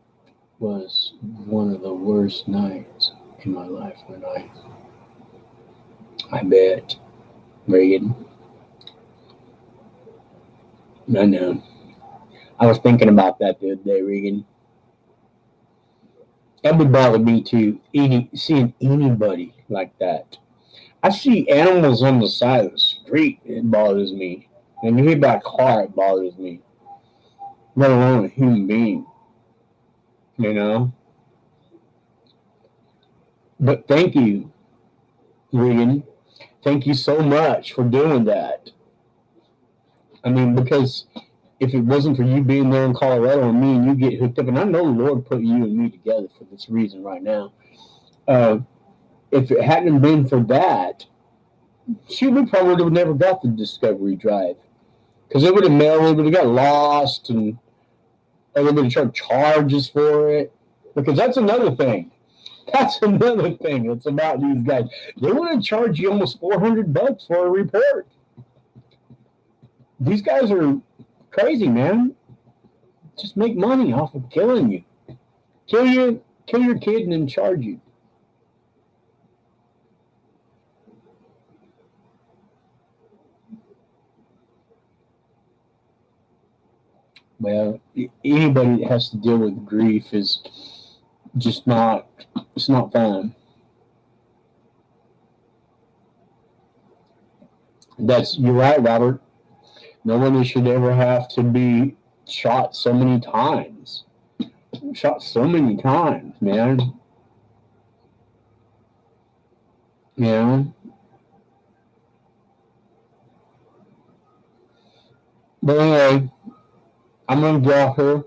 was one of the worst nights in my life when I I bet. Reagan. I know. I was thinking about that the other day, Regan. That would bother me too. Seeing anybody like that. I see animals on the side of the street. It bothers me. When you hit by a car, it bothers me. Let alone a human being. You know. But thank you, Regan. Thank you so much for doing that. I mean, because if it wasn't for you being there in Colorado and me and you get hooked up, and I know the Lord put you and me together for this reason right now. If it hadn't been for that, we probably would have never got the Discovery Drive because it would have got lost and everybody tried charges for it. Because that's another thing. That's another thing that's about these guys. They want to charge you almost $400 for a report. These guys are crazy, man. Just make money off of killing you. Kill your kid and then charge you. Well, anybody that has to deal with grief is just not, it's not fun. You're right, Robert. No one should ever have to be shot so many times. Shot so many times, man. You know? But anyway, I'm going to get off here.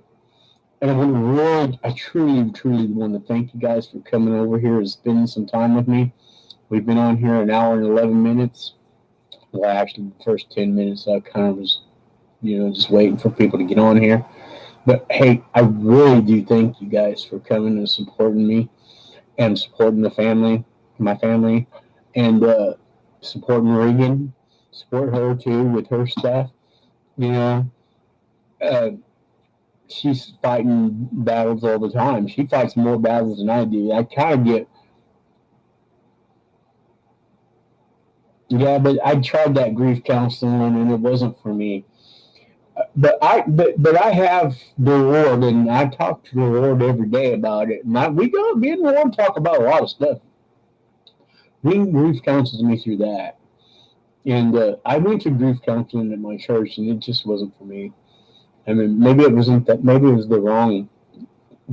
And I truly, truly want to thank you guys for coming over here and spending some time with me. We've been on here an hour and 11 minutes. Well, actually, the first 10 minutes, I kind of was, just waiting for people to get on here. But hey, I really do thank you guys for coming and supporting me and supporting my family, and supporting Regan. Support her too with her stuff. She's fighting battles all the time. She fights more battles than I do. I kind of get. Yeah, but I tried that grief counseling and it wasn't for me. But I have the Lord, and I talk to the Lord every day about it. And me and the Lord talk about a lot of stuff. He grief counsels me through that. And I went to grief counseling at my church, and it just wasn't for me. I mean, maybe it wasn't that. Maybe it was the wrong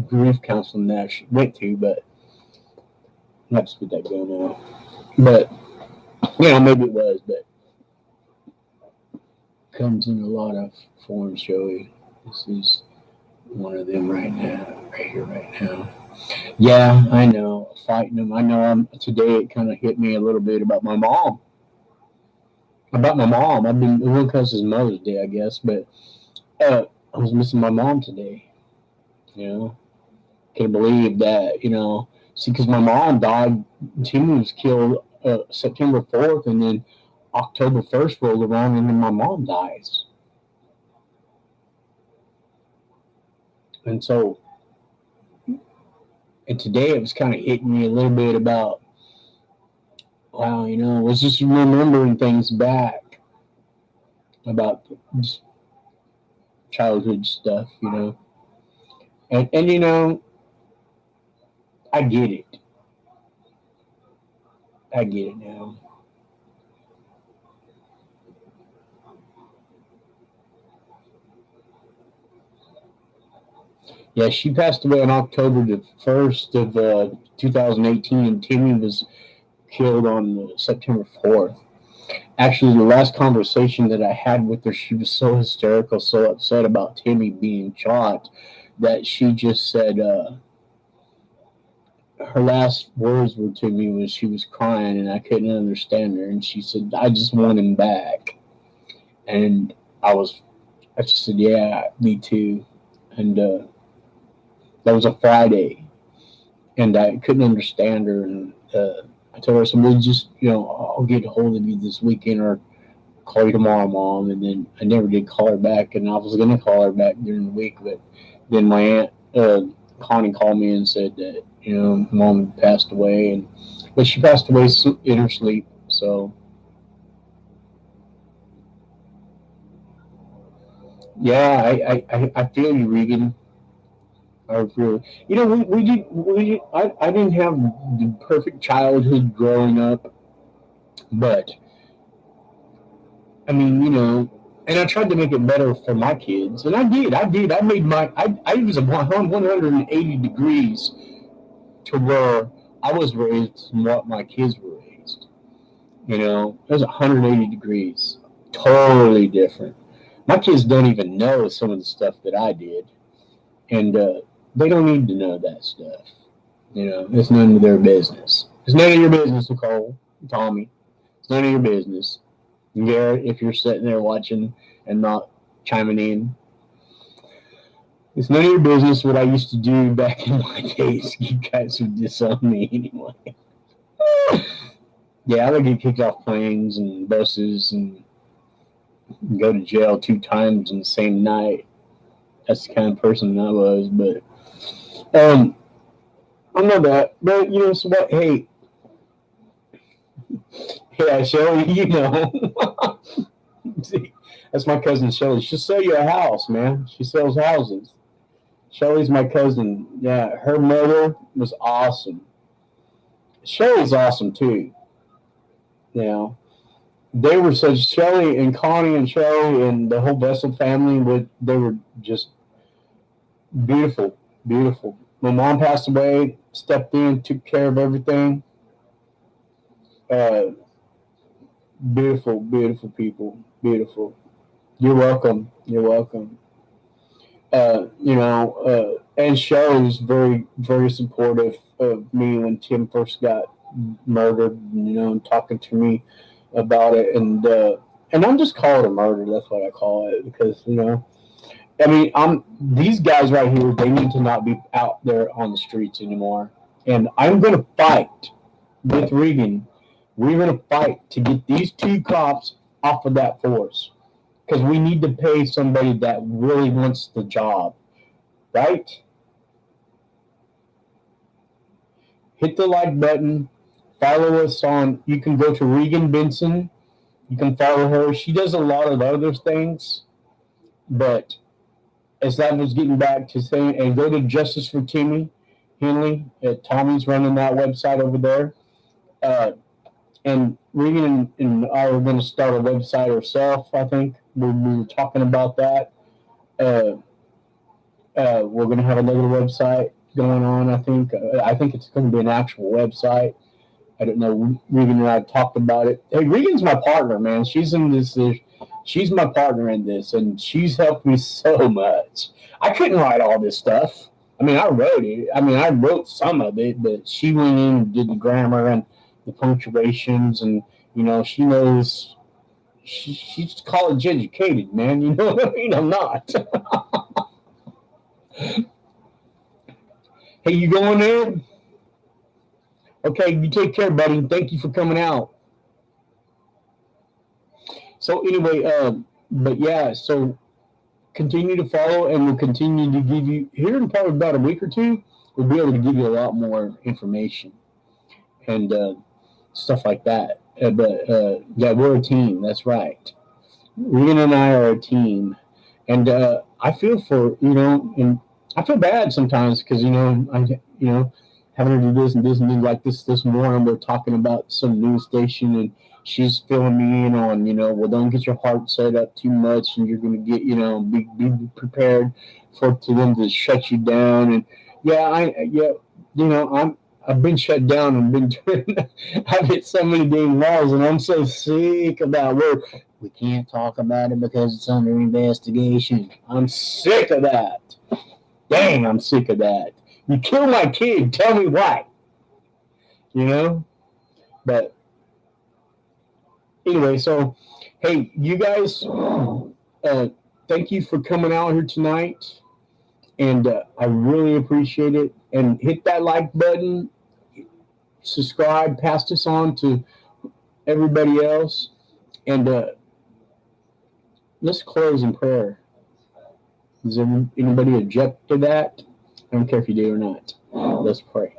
grief counseling that I went to, but I have to put that go now. But maybe it was, but comes in a lot of forms, Joey. This is one of them right here, right now. Yeah, I know, fighting them. I know. Today it kind of hit me a little bit about my mom. I've been because it's Mother's Day, I guess, but I was missing my mom today. Can't believe that. See, because my mom died. Timmy was killed September 4th, and then October 1st rolled around, and then my mom dies. And so, and today it was kind of hitting me a little bit about, wow, I was just remembering things back about just childhood stuff, and I get it. I get it now. Yeah, she passed away on October the 1st of 2018, and Timmy was killed on September 4th. Actually, the last conversation that I had with her, she was so hysterical, so upset about Timmy being shot that she just said, her last words were to me was she was crying and I couldn't understand her. And she said, I just want him back. And I just said, yeah, me too. And that was a Friday. And I couldn't understand her. And I told her, somebody just, I'll get a hold of you this weekend or call you tomorrow, Mom. And then I never did call her back. And I was going to call her back during the week. But then my aunt, Connie, called me and said that, Mom had passed away. But she passed away in her sleep. So, yeah, I feel you, Regan. I really, I didn't have the perfect childhood growing up, but I mean, and I tried to make it better for my kids, and I made I was 180 degrees to where I was raised and what my kids were raised. It was 180 degrees, totally different. My kids don't even know some of the stuff that I did, and they don't need to know that stuff. It's none of their business. It's none of your business, Nicole, Tommy. It's none of your business. Garrett, if you're sitting there watching and not chiming in, it's none of your business what I used to do back in my days. You guys would disown me anyway. Yeah, I would get kicked off planes and buses and go to jail 2 times in the same night. That's the kind of person I was. But I'm not that. But so what? Hey, yeah, Shelly, See, that's my cousin Shelly. She'll sell you a house, man. She sells houses. Shelly's my cousin. Yeah, her mother was awesome. Shelly's awesome too. You know, they were such Shelly and Connie and Shelly and the whole Vessel family. They were just beautiful, beautiful. My mom passed away, stepped in, took care of everything. Uh, Beautiful, beautiful people, beautiful. You're welcome. You're welcome. And Shelly was very, very supportive of me when Tim first got murdered. And talking to me about it, and I'm just calling it a murder. That's what I call it because I mean, these guys right here. They need to not be out there on the streets anymore. And I'm going to fight with Regan. We're going to fight to get these 2 cops off of that force because we need to pay somebody that really wants the job, right? Hit the like button. Follow us on. You can go to Regan Benson. You can follow her. She does a lot of other things, but as I was getting back to saying, and go to Justice for Timmy, Henley. Tommy's running that website over there. And Regan and I are going to start a website ourselves, I think. We were talking about that. Uh, we're going to have another website going on, I think. I think it's going to be an actual website. I don't know. Regan and I talked about it. Hey, Regan's my partner, man. She's in this. She's my partner in this, and she's helped me so much. I couldn't write all this stuff. I mean, I wrote it. I mean, I wrote some of it, but she went in and did the grammar and the punctuations, and she knows. She's college educated, man. You know what I mean? I'm not. Hey, you going there? Okay, you take care, buddy. Thank you for coming out. So anyway, but yeah, so continue to follow, and we'll continue to give you here in probably about a week or two. We'll be able to give you a lot more information and stuff like that. But yeah, we're a team. That's right. Regan and I are a team, and I feel for and I feel bad sometimes because I having to do this and this and things like this morning. We're talking about some news station, and she's filling me in on well, don't get your heart set up too much, and you're going to get be prepared for to them to shut you down. And I've been shut down and I've hit so many dang walls, and I'm so sick about we can't talk about it because it's under investigation. I'm sick of that. Dang, I'm sick of that. You kill my kid, tell me why. But anyway, so hey, you guys, thank you for coming out here tonight, and I really appreciate it. And hit that like button, subscribe, pass this on to everybody else, and let's close in prayer. Does anybody object to that? I don't care if you do or not. Let's pray.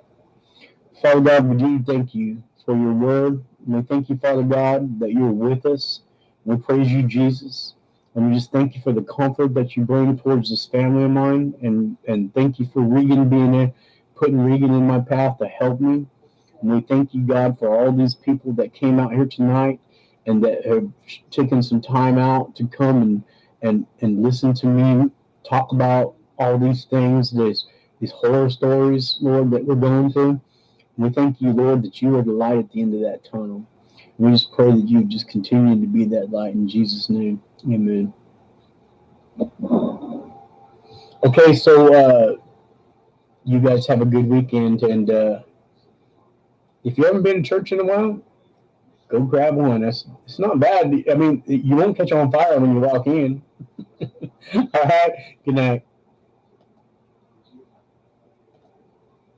Father God, we do thank you for your word. And we thank you, Father God, that you're with us. We praise you, Jesus. And we just thank you for the comfort that you bring towards this family of mine. And thank you for Regan being there, putting Regan in my path to help me. And we thank you, God, for all these people that came out here tonight and that have taken some time out to come and listen to me talk about all these things, these horror stories, Lord, that we're going through. And we thank you, Lord, that you are the light at the end of that tunnel. And we just pray that you just continue to be that light in Jesus' name. Amen. Okay, so you guys have a good weekend. And if you haven't been to church in a while, go grab one. It's not bad. I mean, you won't catch on fire when you walk in. All right. Good night.